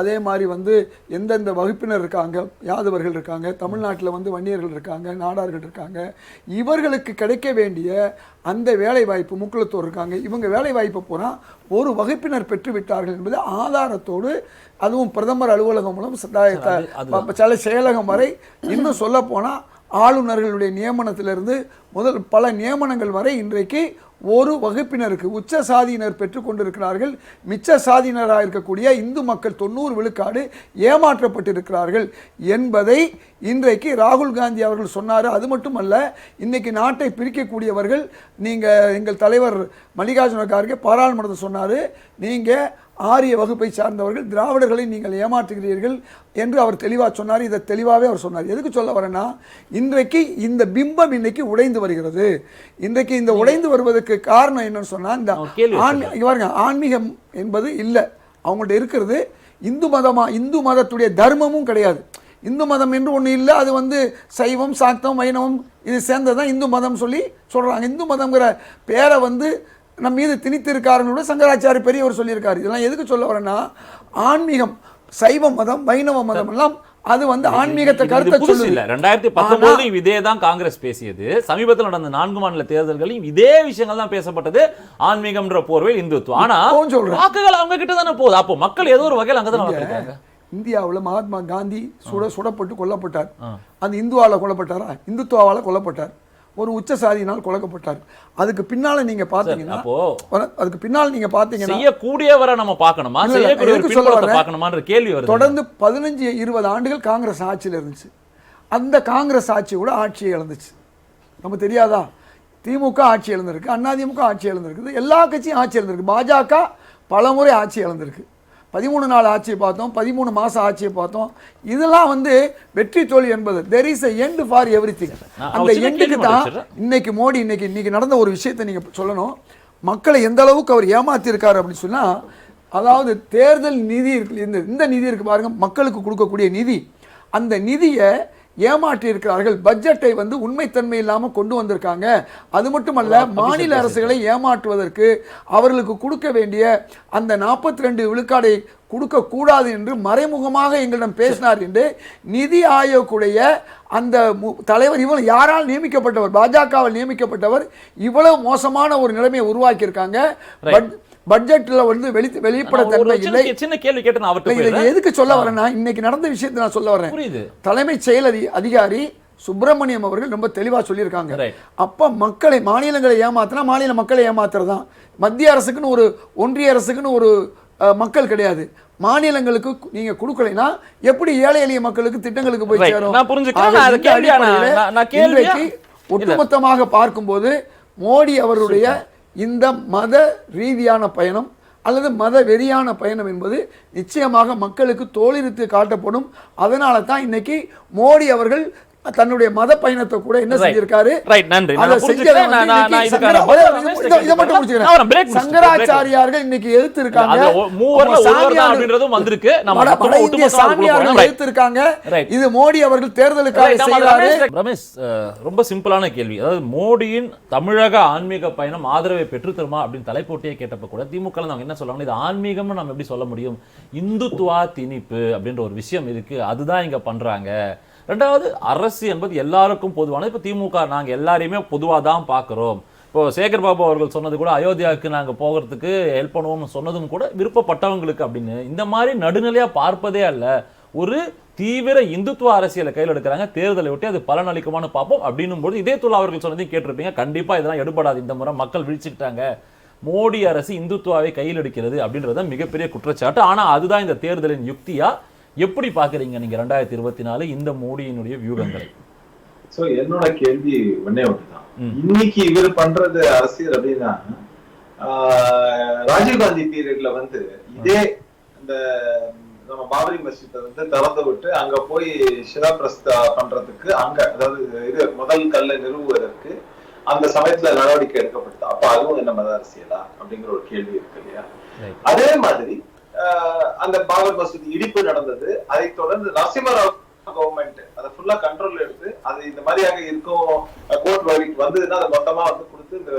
அதே மாதிரி எந்தெந்த வகுப்பினர் இருக்காங்க, யாதவர்கள் இருக்காங்க, தமிழ்நாட்டில் வன்னியர்கள் இருக்காங்க, நாடார்கள் இருக்காங்க, இவர்களுக்கு கிடைக்க வேண்டிய அந்த வேலை வாய்ப்பு, முக்குளத்தோர் இருக்காங்க, இவங்க வேலை வாய்ப்பை பூரா ஒரு வகுப்பினர் பெற்று விட்டார்கள் என்பது ஆதாரத்தோடு, அதுவும் பிரதமர் அலுவலகம் மூலம் சில செயலகம் வரை, இன்னும் சொல்ல போனால் ஆளுநர்களுடைய நியமனத்திலிருந்து பல நியமனங்கள் வரை இன்றைக்கு ஒரு வகுப்பினருக்கு உச்ச சாதியினர் பெற்றுக்கொண்டிருக்கிறார்கள். மிச்ச சாதியினராக இருக்கக்கூடிய இந்து மக்கள் 90 விழுக்காடு ஏமாற்றப்பட்டிருக்கிறார்கள் என்பதை இன்றைக்கு ராகுல் காந்தி அவர்கள் சொன்னார். அது மட்டுமல்ல, இன்னைக்கு நாட்டை பிரிக்கக்கூடியவர்கள், நீங்கள் எங்கள் தலைவர் மல்லிகார்ஜுன கார்கே பாராளுமன்றத்தில் சொன்னார், நீங்கள் ஆரிய வகுப்பை சார்ந்தவர்கள், திராவிடர்களை நீங்கள் ஏமாற்றுகிறீர்கள் என்று அவர் தெளிவாக சொன்னார். இதை தெளிவாகவே அவர் சொன்னார். எதுக்கு சொல்ல வரேன்னா, இன்றைக்கு இந்த பிம்பம் இன்னைக்கு உடைந்து வருகிறது. இன்றைக்கு இந்த உடைந்து வருவதற்கு காரணம் என்னன்னு சொன்னால், இந்த ஆன்மீகம் என்பது இல்லை அவங்கள்ட்ட இருக்கிறது. இந்து மதத்துடைய தர்மமும் கிடையாது. இந்து மதம் என்று ஒன்று இல்லை. அது சைவம், சாக்தம், வைணவம் இது சேர்ந்ததான் இந்து மதம் சொல்லி சொல்கிறாங்க. இந்து மதம்ங்கிற பேரை நம்ம மீது திணித்திருக்காருன்னு சங்கராச்சாரிய பெரியவர் சொல்லியிருக்காரு. இதெல்லாம் எதுக்கு சொல்ல வரேன்னா, ஆன்மீகம், சைவ மதம், வைணவ மதம் எல்லாம் அது ஆன்மீகத்தை கருத்தை சொல்லுது. 2019 இதே தான் காங்கிரஸ் பேசியது. சமீபத்தில் நடந்த 4 மாநில தேர்தல்களையும் இதே விஷயங்கள் தான் பேசப்பட்டது. ஆன்மீகம்ன்ற போர்வையில் இந்துத்துவம். ஆனா வாக்குகள் அவங்க கிட்ட தானே போகுது. அப்போ மக்கள் ஏதோ ஒரு வகையில் அங்கதான் இருக்காங்க. இந்தியாவில் மகாத்மா காந்தி சுடப்பட்டு கொல்லப்பட்டார். அந்த இந்துவால கொல்லப்பட்டாரா? இந்துத்துவாவால கொல்லப்பட்டார். ஒரு உச்ச சாதியினால் கொல்லப்பட்டார். அதுக்கு பின்னால நீங்க பாத்தீங்கன்னா, செய்யக்கூடியவரை நம்ம பார்க்கணுமா, பார்க்கணுமான்ற கேள்வி வருது. தொடர்ந்து 15-20 ஆண்டுகள் காங்கிரஸ் ஆட்சியில் இருந்துச்சு. அந்த காங்கிரஸ் ஆட்சியோட ஆட்சியை இழந்துச்சு. நம்ம தெரியாதா? திமுக ஆட்சி இழந்திருக்கு, அதிமுக ஆட்சி இழந்திருக்கு, எல்லா கட்சியும் ஆட்சி இழந்திருக்கு. பாஜக பலமுறை ஆட்சி இழந்திருக்கு. 13 நாள் ஆட்சியை பார்த்தோம், 13 மாதம் ஆட்சியை பார்த்தோம். இதெல்லாம் வெற்றி தோல்வி என்பது there is a end for everything. அந்த எண்டுக்கு தான் இன்னைக்கு மோடி இன்னைக்கு நடந்த ஒரு விஷயத்தை நீங்க சொல்லணும். மக்களை எந்த அளவுக்கு அவர் ஏமாத்திருக்காரு அப்படின்னு சொன்னா, அதாவது தேர்தல் நிதி இருக்கு, இந்த நிதி இருக்கு பாருங்க, மக்களுக்கு கொடுக்கக்கூடிய நிதி. அந்த நிதியை ஏமாற்றி இருக்கிறார்கள். பட்ஜெட்டை வந்து உண்மைத்தன்மை இல்லாமல் கொண்டு வந்திருக்காங்க. அது மட்டுமல்ல, மாநில அரசுகளை ஏமாற்றுவதற்கு அவர்களுக்கு கொடுக்க வேண்டிய அந்த 42 விழுக்காடை கொடுக்கக்கூடாது என்று மறைமுகமாக எங்களிடம் பேசினார் என்று நிதி ஆயோக்குடைய அந்த தலைவர் இவ்வளவு யாரால் நியமிக்கப்பட்டவர், பாஜகவால் நியமிக்கப்பட்டவர், இவ்வளவு மோசமான ஒரு நிலைமையை உருவாக்கி இருக்காங்க. பட்ஜெட்ல வந்து வெளிப்பட தன்மை இல்லை. சின்ன கேள்வி கேட்டு நான் அவர்கிட்ட எதுக்கு சொல்ல வரேன்னா, இன்னைக்கு நடந்த விஷயத்தை நான் சொல்ல வரேன். தலைமைச் செயல் அதிகாரி சுப்பிரமணியம் அவர்கள் ரொம்ப தெளிவா சொல்லியிருக்காங்க. அப்ப மக்களை, மாநிலங்களை ஏமாத்தினா மாநில மக்களை ஏமாத்துறதுதான். மத்திய அரசுக்குன்னு ஒரு, ஒன்றிய அரசுக்குன்னு ஒரு மக்கள் கிடையாது. மாநிலங்களுக்கு நீங்க கொடுக்கலைன்னா எப்படி ஏழை எளிய மக்களுக்கு திட்டங்களுக்கு போய் சேரும்? ஒட்டுமொத்தமாக பார்க்கும்போது மோடி அவருடைய இந்த மத ரீதியான பயணம் அல்லது மத வெறியான பயணம் என்பது நிச்சயமாக மக்களுக்கு தோலுரித்து காட்டப்படும். அதனால தான் இன்னைக்கு மோடி அவர்கள் தன்னுடைய மத பயணத்தை கூட என்ன செஞ்சிருக்காரு, சங்கராச்சாரியார்கள் இன்னைக்கு எதிர்த்து இருக்காங்க, சாமியார்கள் எதிர்த்து இருக்காங்க. இது மோடி அவர்கள் தேர்தலுக்காக செய்யறாரு. ரமேஷ், ரொம்ப சிம்பிளான கேள்வி. அதாவது மோடியின் தமிழக ஆன்மீக பயணம் ஆதரவை பெற்று தருமா அப்படின்னு தலைப்போட்டியே கேட்டப்ப கூட திமுக அவங்க என்ன சொல்றாங்க, இது ஆன்மீகம்னு நம்ம எப்படி சொல்ல முடியும், இந்துத்துவா திணிப்பு அப்படின்ற ஒரு விஷயம் இருக்கு, அதுதான் இங்க பண்றாங்க. ரெண்டாவது, அரசு என்பது எல்லாருக்கும் பொதுவானது. இப்போ திமுக நாங்கள் எல்லாரையுமே பொதுவாக தான் பார்க்குறோம். இப்போ சேகர் பாபு அவர்கள் சொன்னது கூட அயோத்தியாவுக்கு நாங்கள் போகிறதுக்கு ஹெல்ப் பண்ணுவோம்னு சொன்னதும் கூட விருப்பப்பட்டவங்களுக்கு அப்படின்னு. இந்த மாதிரி நடுநிலையாக பார்ப்பதே அல்ல. ஒரு தீவிர இந்துத்துவ அரசியலை கையில் எடுக்கிறாங்க. தேர்தலை ஒட்டி அது பலனளிக்குமான்னு பார்ப்போம் அப்படின்னும் போது இதேத்துல்லா அவர்கள் சொன்னதையும் கேட்டிருப்பீங்க. கண்டிப்பாக இதெல்லாம் எடுபடாது. இந்த முறை மக்கள் விழிச்சுக்கிட்டாங்க. மோடி அரசு இந்துத்துவாவை கையில் எடுக்கிறது அப்படின்றது மிகப்பெரிய குற்றச்சாட்டு. ஆனால் அதுதான் இந்த தேர்தலின் யுக்தியா? எப்படி பாக்குறீங்க நீங்க 2024 இந்த மோடியினுடைய வியூகங்களை? சோ என்னோட கேள்வி ஒன்னே ஒன்றுதான். இன்னைக்கு இவர் பண்றது அரசியல் அப்படின்னா, ராஜீவ்காந்தி பீரியட்ல வந்து இதே இந்த நம்ம பாபரி மஸ்ஜித்தை வந்து திறந்து விட்டு அங்க போய் சிலாபிரஸ்தா பண்றதுக்கு, அங்க அதாவது இது முதல் கல்லை நிறுவுவதற்கு அந்த சமயத்துல நடவடிக்கை எடுக்கப்பட்டது. அப்ப அதுவும் என்ன மத அரசியலா அப்படிங்கிற ஒரு கேள்வி இருக்கு இல்லையா? அதே மாதிரி அந்த பாபர் மசூதி இடிப்பு நடந்தது. அதை தொடர்ந்து நரசிம்மராவ் கவர்மெண்ட் அதை ஃபுல்லா கண்ட்ரோல் எடுத்து அது இந்த மாதிரியாக இருக்கும் கோர்ட் வரைக்கும் வந்ததுன்னா அதை மொத்தமா வந்து கொடுத்து இந்த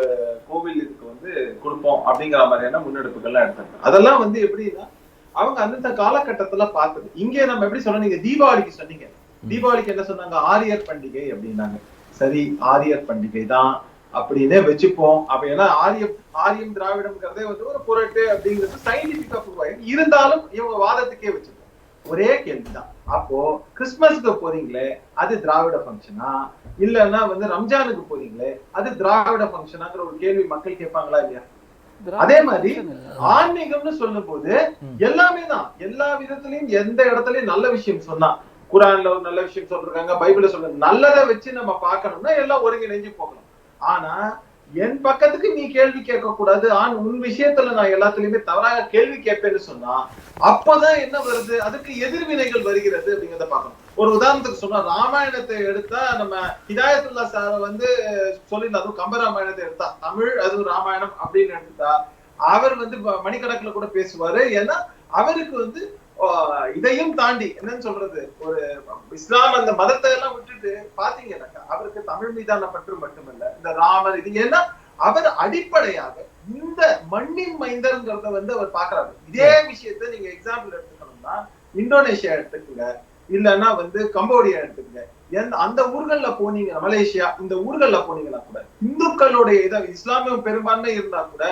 கோவில் இதுக்கு வந்து கொடுப்போம் அப்படிங்கிற மாதிரியான முன்னெடுப்புகள்லாம் எடுத்தாங்க. அதெல்லாம் வந்து எப்படின்னா அவங்க அந்தந்த காலகட்டத்துல பார்த்தது. இங்கே நம்ம எப்படி சொன்னோம், நீங்க தீபாவளிக்கு சொன்னீங்க, தீபாவளிக்கு என்ன சொன்னாங்க, ஆரியர் பண்டிகை அப்படின்னாங்க. சரி, ஆரியர் பண்டிகை தான் அப்படின்னே வச்சுப்போம். அப்ப ஏன்னா ஆரியம் திராவிடம்ங்கிறதே வந்து ஒரு பொருட்டு அப்படிங்கிறது சயின்டிபிக்கா ப்ரூவ் இருந்தாலும் இவங்க வாதத்துக்கே வச்சுப்போம். ஒரே கேள்விதான், அப்போ கிறிஸ்துமஸ்க்கு போறீங்களே அது திராவிட ஃபங்க்ஷனா, இல்லன்னா வந்து ரம்ஜானுக்கு போறீங்களே அது திராவிட ஃபங்க்ஷனாங்கிற ஒரு கேள்வி மக்கள் கேட்பாங்களா இல்லையா? அதே மாதிரி ஆன்மீகம்னு சொல்லும் போது எல்லாமே தான், எல்லா விதத்திலையும் எந்த இடத்துலயும் நல்ல விஷயம் சொன்னா, குரான்ல ஒரு நல்ல விஷயம் சொல்றாங்க, பைபிள்ல சொல்றாங்க, நல்லதை வச்சு நம்ம பார்க்கணும்னா எல்லாம் ஒருங்கிணைஞ்சு போகணும். ஆனா என் பக்கத்துக்கு நீ கேள்வி கேட்க கூடாது, உன் விஷயத்துல நான் எல்லாத்துலயுமே தவறாக கேள்வி கேட்பேன்னு சொன்னா அப்பதான் என்ன வருது, அதுக்கு எதிர்வினைகள் வருகிறது அப்படிங்கிறத பார்க்கணும். ஒரு உதாரணத்துக்கு சொன்னா, ராமாயணத்தை எடுத்தா நம்ம ஹிதாயத்துல்லா சார வந்து சொல்லியிருந்தா, அதுவும் கம்பராமாயணத்தை எடுத்தா தமிழ் அது ராமாயணம் அப்படின்னு எடுத்தா அவர் வந்து மணிக்கணக்குல கூட பேசுவாரு. ஏன்னா அவருக்கு வந்து இதையும் தாண்டி என்னன்னு சொல்றது, ஒரு இஸ்லாம் அந்த மதத்தை எல்லாம் விட்டுட்டு பாத்தீங்கன்னாக்கா அவருக்கு தமிழ் மீதான பற்று மட்டுமல்ல, இந்த ராமர் இது, ஏன்னா அவர் அடிப்படையாக இந்த மண்ணின் மைந்தர்ங்கிறத வந்து அவர் பாக்குறாரு. இதே விஷயத்த நீங்க எக்ஸாம்பிள் எடுத்துக்கணும்னா இந்தோனேஷியா எடுத்துக்கங்க, இல்லைன்னா வந்து கம்போடியா எடுத்துக்கங்க. அந்த ஊர்கள்ல போனீங்க, மலேசியா, இந்த ஊர்கள்ல போனீங்கன்னா கூட இந்துக்களுடைய இஸ்லாமிய பெரும்பான்மை இருந்தா கூட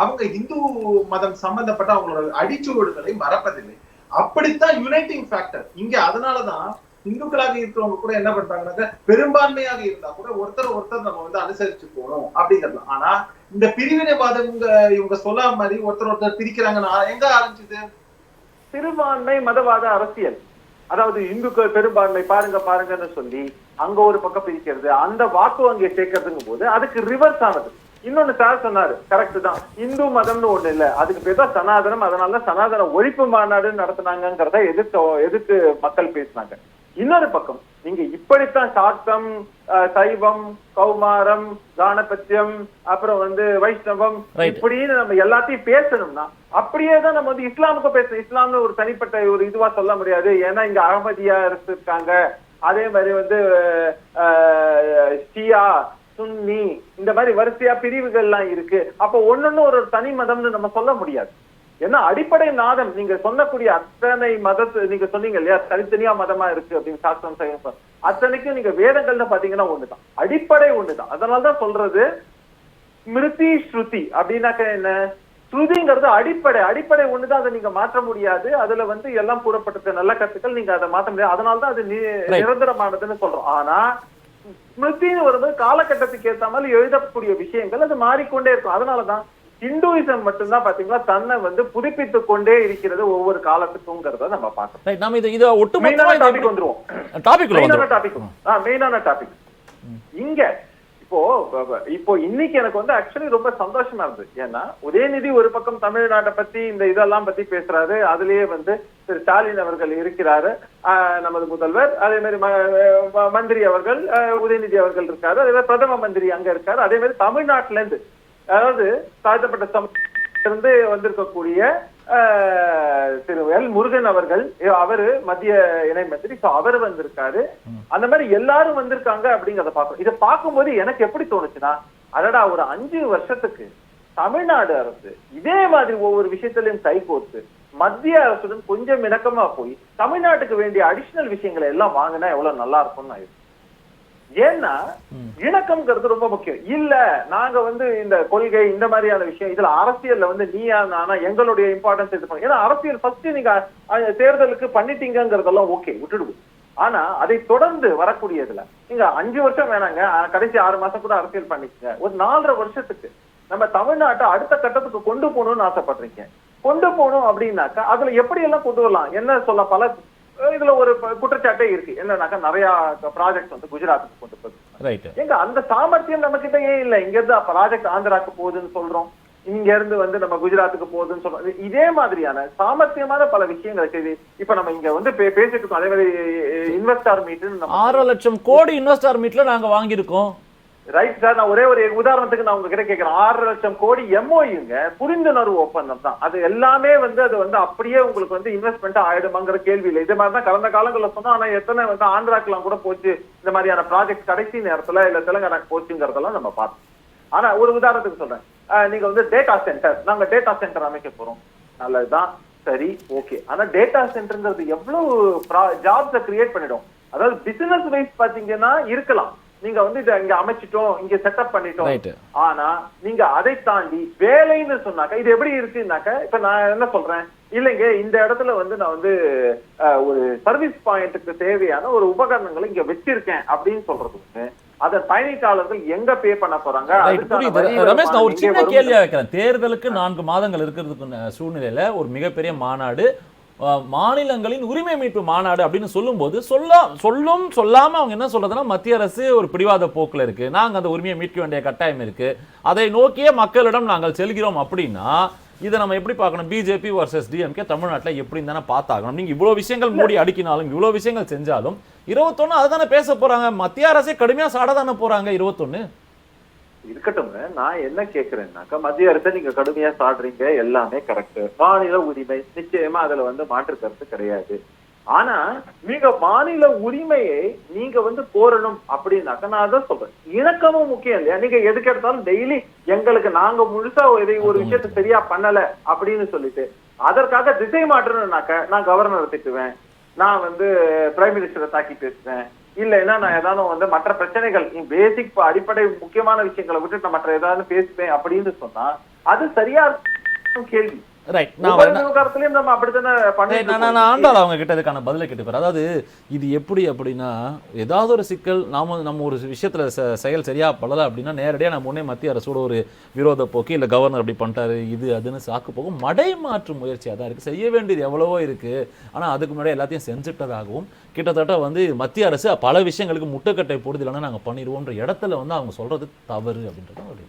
அவங்க இந்து மதம் சம்பந்தப்பட்ட அவங்களோட அடிச்சுவடுகளை மறப்பதில்லை. அப்படித்தான் யுனைட்டிங் ஃபேக்டர் இங்க. அதனாலதான் இந்துக்களாக இருக்கிறவங்க கூட என்ன பண்றாங்கன்னாக்க பெரும்பான்மையாக இருந்தா கூட ஒருத்தர் நம்ம வந்து அனுசரிச்சு போகணும் அப்படிங்கிறது. ஆனா இந்த பிரிவினைவாதம் இவங்க சொல்ல மாதிரி ஒருத்தர் பிரிக்கிறாங்கன்னா எங்க ஆரம்பிச்சது? சிறுபான்மை மதவாத அரசியல். அதாவது இந்துக்கள் பெரும்பான்மை பாருங்கன்னு சொல்லி அங்க ஒரு பக்கம் பிரிக்கிறது, அந்த வாக்கு வங்கியை சேர்க்கறதுங்கும் போது அதுக்கு ரிவர்ஸ் ஆனது. இன்னொன்னு சார் சொன்னாரு, கரெக்ட் தான், இந்து மதம்னு ஒண்ணு இல்ல, அதுக்கு பேர் தான் சனாதனம், அதனால சனாதன ஒழிப்பு மாநாடு நடத்தினாங்கிறத எதிர்த்து மக்கள் பேசினாங்க. இன்னொரு பக்கம் நீங்க இப்படித்தான் சாக்தம், சைவம், கௌமாரம், கானபத்தியம், அப்புறம் வந்து வைஷ்ணவம், இப்படின்னு நம்ம எல்லாத்தையும் பேசணும்னா அப்படியேதான் நம்ம வந்து இஸ்லாமுக்கு பேசணும். இஸ்லாம்னு ஒரு தனிப்பட்ட ஒரு இதுவா சொல்ல முடியாது. ஏன்னா இங்க அகமதியா இருக்காங்க, அதே மாதிரி வந்து ஷியா, சுன்னி, இந்த மாதிரி வரிசையா பிரிவுகள்லாம் இருக்கு. அப்ப ஒன்னொன்னு ஒரு தனி மதம்னு நம்ம சொல்ல முடியாது. ஏன்னா அடிப்படை நாதம் நீங்க சொல்லக்கூடிய அத்தனை மதத்து நீங்க சொன்னீங்க இல்லையா, தனித்தனியா மதமா இருக்கு அப்படின்னு சாஸ்திரம் அத்தனைக்கும் நீங்க வேதங்கள்ல பாத்தீங்கன்னா ஒண்ணுதான், அடிப்படை ஒண்ணுதான். அதனாலதான் சொல்றது ஸ்மிருதி ஸ்ருதி அப்படின்னாக்க என்ன, ஸ்ருதிங்கிறது அடிப்படை ஒண்ணுதான், அதை நீங்க மாற்ற முடியாது. அதுல வந்து எல்லாம் கூறப்பட்டிருக்க நல்ல கருத்துக்கள், நீங்க அதை மாற்ற முடியாது. அதனாலதான் அது நிரந்தரமானதுன்னு சொல்றோம். ஆனா ஸ்மிருதின்னு வரும்போது காலகட்டத்துக்கு ஏற்ற மாதிரி எழுதக்கூடிய விஷயங்கள் அது மாறிக்கொண்டே இருக்கும். அதனாலதான் ஹிந்துயிசம் மட்டும்தான் பாத்தீங்களா தன்னை வந்து புதுப்பித்துக் கொண்டே இருக்கிறது ஒவ்வொரு காலத்துக்குங்கிறத நம்ம பார்க்கணும். நாம இத ஒட்டுமொத்தமா டாபிக் வந்துருவோம். மெயினான டாபிக் இங்க இப்போ இன்னைக்கு எனக்கு வந்து ஆக்சுவலி ரொம்ப சந்தோஷமா இருந்தது. ஏன்னா உதயநிதி ஒரு பக்கம் தமிழ்நாட்டை பத்தி இந்த இதெல்லாம் பத்தி பேசுறாரு, அதுலயே வந்து திரு ஸ்டாலின் அவர்கள் இருக்கிறாரு, நமது முதல்வர், அதே மாதிரி மந்திரி அவர்கள் உதயநிதி அவர்கள் இருக்காரு, அதே மாதிரி பிரதம மந்திரி அங்க இருக்காரு, அதே மாதிரி தமிழ்நாட்டுல இருந்து அதாவது தாழ்த்தப்பட்ட சமூகத்திலிருந்து வந்திருக்கக்கூடிய திரு எல் முருகன் அவர்கள், அவரு மத்திய இணை மந்திரி, அவர் வந்திருக்காரு. அந்த மாதிரி எல்லாரும் வந்திருக்காங்க அப்படிங்கறத பார்க்கணும். இதை பார்க்கும்போது எனக்கு எப்படி தோணுச்சுன்னா, அதடா ஒரு 5 வருஷத்துக்கு தமிழ்நாடு அரசு இதே மாதிரி ஒவ்வொரு விஷயத்திலையும் கைகோர்த்து மத்திய அரசுடன் கொஞ்சம் இணக்கமா போய் தமிழ்நாட்டுக்கு வேண்டிய அடிஷனல் விஷயங்களை எல்லாம் வாங்கினா எவ்வளவு நல்லா இருக்கும்னு நான். ஏன்னா இணக்கம்ங்கிறது ரொம்ப முக்கியம். இல்ல நாங்க வந்து இந்த கொள்கை இந்த மாதிரியான விஷயம் இதுல அரசியல்ல வந்து நீயா நானா எங்களுடைய இம்பார்ட்டன்ஸ் இது பண்ண, ஏன்னா அரசியல் ஃபர்ஸ்ட் நீங்க தேர்தலுக்கு பண்ணிட்டீங்கிறதெல்லாம் ஓகே விட்டுடுவோம். ஆனா அதை தொடர்ந்து வரக்கூடியதுல நீங்க 5 வருஷம் வேணாங்க, கடைசி 6 மாசம் கூட அரசியல் பண்ணிக்கங்க. ஒரு 4.5 வருஷத்துக்கு நம்ம தமிழ்நாட்டை அடுத்த கட்டத்துக்கு கொண்டு போகணும்னு ஆசைப்படுறீங்க. கொண்டு போகணும் அப்படின்னாக்கா அதுல எப்படி எல்லாம் கொண்டு வரலாம் என்ன சொல்ல, பல இதுல ஒரு குற்றச்சாட்டே இருக்கு. என்னன்னாக்கா நிறைய ப்ராஜெக்ட் வந்து குஜராத்துக்கு கொண்டு போகுது. எங்க அந்த சாமர்த்தியம் நம்ம கிட்ட ஏன் இல்ல? இங்க இருந்து ப்ராஜெக்ட் ஆந்திராக்கு போகுதுன்னு சொல்றோம், இங்க இருந்து வந்து நம்ம குஜராத்துக்கு போகுதுன்னு சொல்றோம். இதே மாதிரியான சாமர்த்தியமான பல விஷயங்களை செய்து இப்ப நம்ம இங்க வந்து பேசிட்டு இருக்கோம். அதே மாதிரி இன்வெஸ்டார் மீட் 6 லட்சம் கோடி இன்வெஸ்டார் மீட்ல நாங்க வாங்கியிருக்கோம். ரைட் சார், நான் ஒரே ஒரு உதாரணத்துக்கு நான் உங்ககிட்ட கேட்கிறேன். 6 லட்சம் கோடி எம்ஓயுங்க, புரிந்துணர்வு ஒப்பந்தம் தான். அது எல்லாமே வந்து அது வந்து அப்படியே உங்களுக்கு வந்து இன்வெஸ்ட்மெண்ட் ஆயிடுமாங்கிற கேள்வி இல்லை. இது மாதிரி தான் கடந்த காலங்களில் சொன்னோம். ஆனா எத்தனை வந்து ஆந்திராக்கெல்லாம் கூட போச்சு இந்த மாதிரியான ப்ராஜெக்ட் கடைசி நேரத்துல இல்ல தெலுங்கானாக்கு போச்சுங்கிறதெல்லாம் நம்ம பார்த்தோம். ஆனா ஒரு உதாரணத்துக்கு சொல்றேன், நீங்க வந்து டேட்டா சென்டர், நாங்க டேட்டா சென்டர் அமைக்க போறோம், நல்லதுதான், சரி, ஓகே. ஆனா டேட்டா சென்டர்ங்கிறது எவ்வளவு ஜாப்ஸை கிரியேட் பண்ணிடும். அதாவது பிசினஸ் வைஸ் பாத்தீங்கன்னா இருக்கலாம், நீங்க வந்து இதை இங்க அமைச்சிட்டோம், இங்க செட்டப் பண்ணிட்டோம். ஆனா நீங்க அதை தாண்டி வேலைன்னு சொன்னாக்க இது எப்படி இருக்குன்னாக்க, இப்ப நான் என்ன சொல்றேன், இல்லைங்க இந்த இடத்துல வந்து நான் வந்து ஒரு சர்வீஸ் பாயிண்ட்டுக்கு தேவையான ஒரு உபகரணங்களை இங்க வச்சிருக்கேன் அப்படின்னு சொல்றதுக்கு அதன் பயணிக்காளர்கள் எங்க பே பண்ண போறாங்க? ரமேஷ், நான் ஒரு சின்ன கேள்வியா வைக்கிறேன். தேர்தலுக்கு 4 மாதங்கள் இருக்கிறதுக்கு சூழ்நிலையில ஒரு மிகப்பெரிய மாநாடு, மாநிலங்களின் உரிமை மீட்பு மாநாடு அப்படின்னு சொல்லும்போது சொல்லாம அவங்க என்ன சொல்றதுன்னா, மத்திய அரசு ஒரு பிடிவாத போக்குல இருக்கு, நாங்க அந்த உரிமையை மீட்க வேண்டிய கட்டாயம் இருக்கு, அதை நோக்கிய மக்களிடம் நாங்கள் செல்கிறோம் அப்படின்னா இதை நம்ம எப்படி பார்க்கணும்? பிஜேபி வர்சஸ் டிஎம்கே தமிழ்நாட்டில் எப்படி தானே பார்த்தாகணும். நீங்க இவ்வளவு விஷயங்கள் மூடி அடிக்கினாலும் இவ்வளவு விஷயங்கள் செஞ்சாலும் 21 அதுதானே பேச போறாங்க. மத்திய அரசே கடுமையா சாடதானே போறாங்க. 21 இருக்கட்டும்ங்க. நான் என்ன கேட்கிறேன்னாக்கா, மத்திய அரசை நீங்க கடுமையா சாடுறீங்க, எல்லாமே கரெக்ட், மாநில உரிமை நிச்சயமா அதுல வந்து மாற்று கருத்து கிடையாது. ஆனா நீங்க மாநில உரிமையை நீங்க வந்து கோரணும் அப்படின்னாக்கா, நான் அதான் சொல்றேன், இணக்கமும் முக்கியம் இல்லையா? நீங்க எதுக்கு எடுத்தாலும் டெய்லி எங்களுக்கு நாங்க முழுசா ஒரு விஷயத்த சரியா பண்ணல அப்படின்னு சொல்லிட்டு அதற்காக திசை மாற்றணும்னாக்க நான் கவர்னரை திட்டுவேன், நான் வந்து பிரைம் மினிஸ்டரை தாக்கி பேசுவேன், இல்லைன்னா நான் ஏதாவது வந்து மற்ற பிரச்சனைகள் பேசிக் அடிப்படை முக்கியமான விஷயங்களை விட்டு நான் மற்ற ஏதாவது பேசுவேன் அப்படின்னு சொன்னா அது சரியா கேள்வி. அவங்க கிட்ட இதுக்கான பதிலை கேட்டுப்பாரு. அதாவது இது எப்படி அப்படின்னா, ஏதாவது ஒரு சிக்கல் நம்ம ஒரு விஷயத்துல செயல் சரியா படல அப்படின்னா நேரடியா நம்ம உடனே மத்திய அரசோட ஒரு விரோத போக்கு, இல்ல கவர்னர் அப்படி பண்ணிட்டாரு இது அதுன்னு சாக்கு போகும் மடை மாற்று முயற்சியா தான் இருக்கு. செய்ய வேண்டியது எவ்வளவோ இருக்கு, ஆனா அதுக்கு முன்னாடி எல்லாத்தையும் செஞ்சுட்டதாகவும் கிட்டத்தட்ட வந்து மத்திய அரசு பல விஷயங்களுக்கு முட்டுக்கட்டை போடுது, இல்லைன்னா நாங்க பண்ணிடுவோம்ன்ற இடத்துல வந்து அவங்க சொல்றது தவறு அப்படின்றது.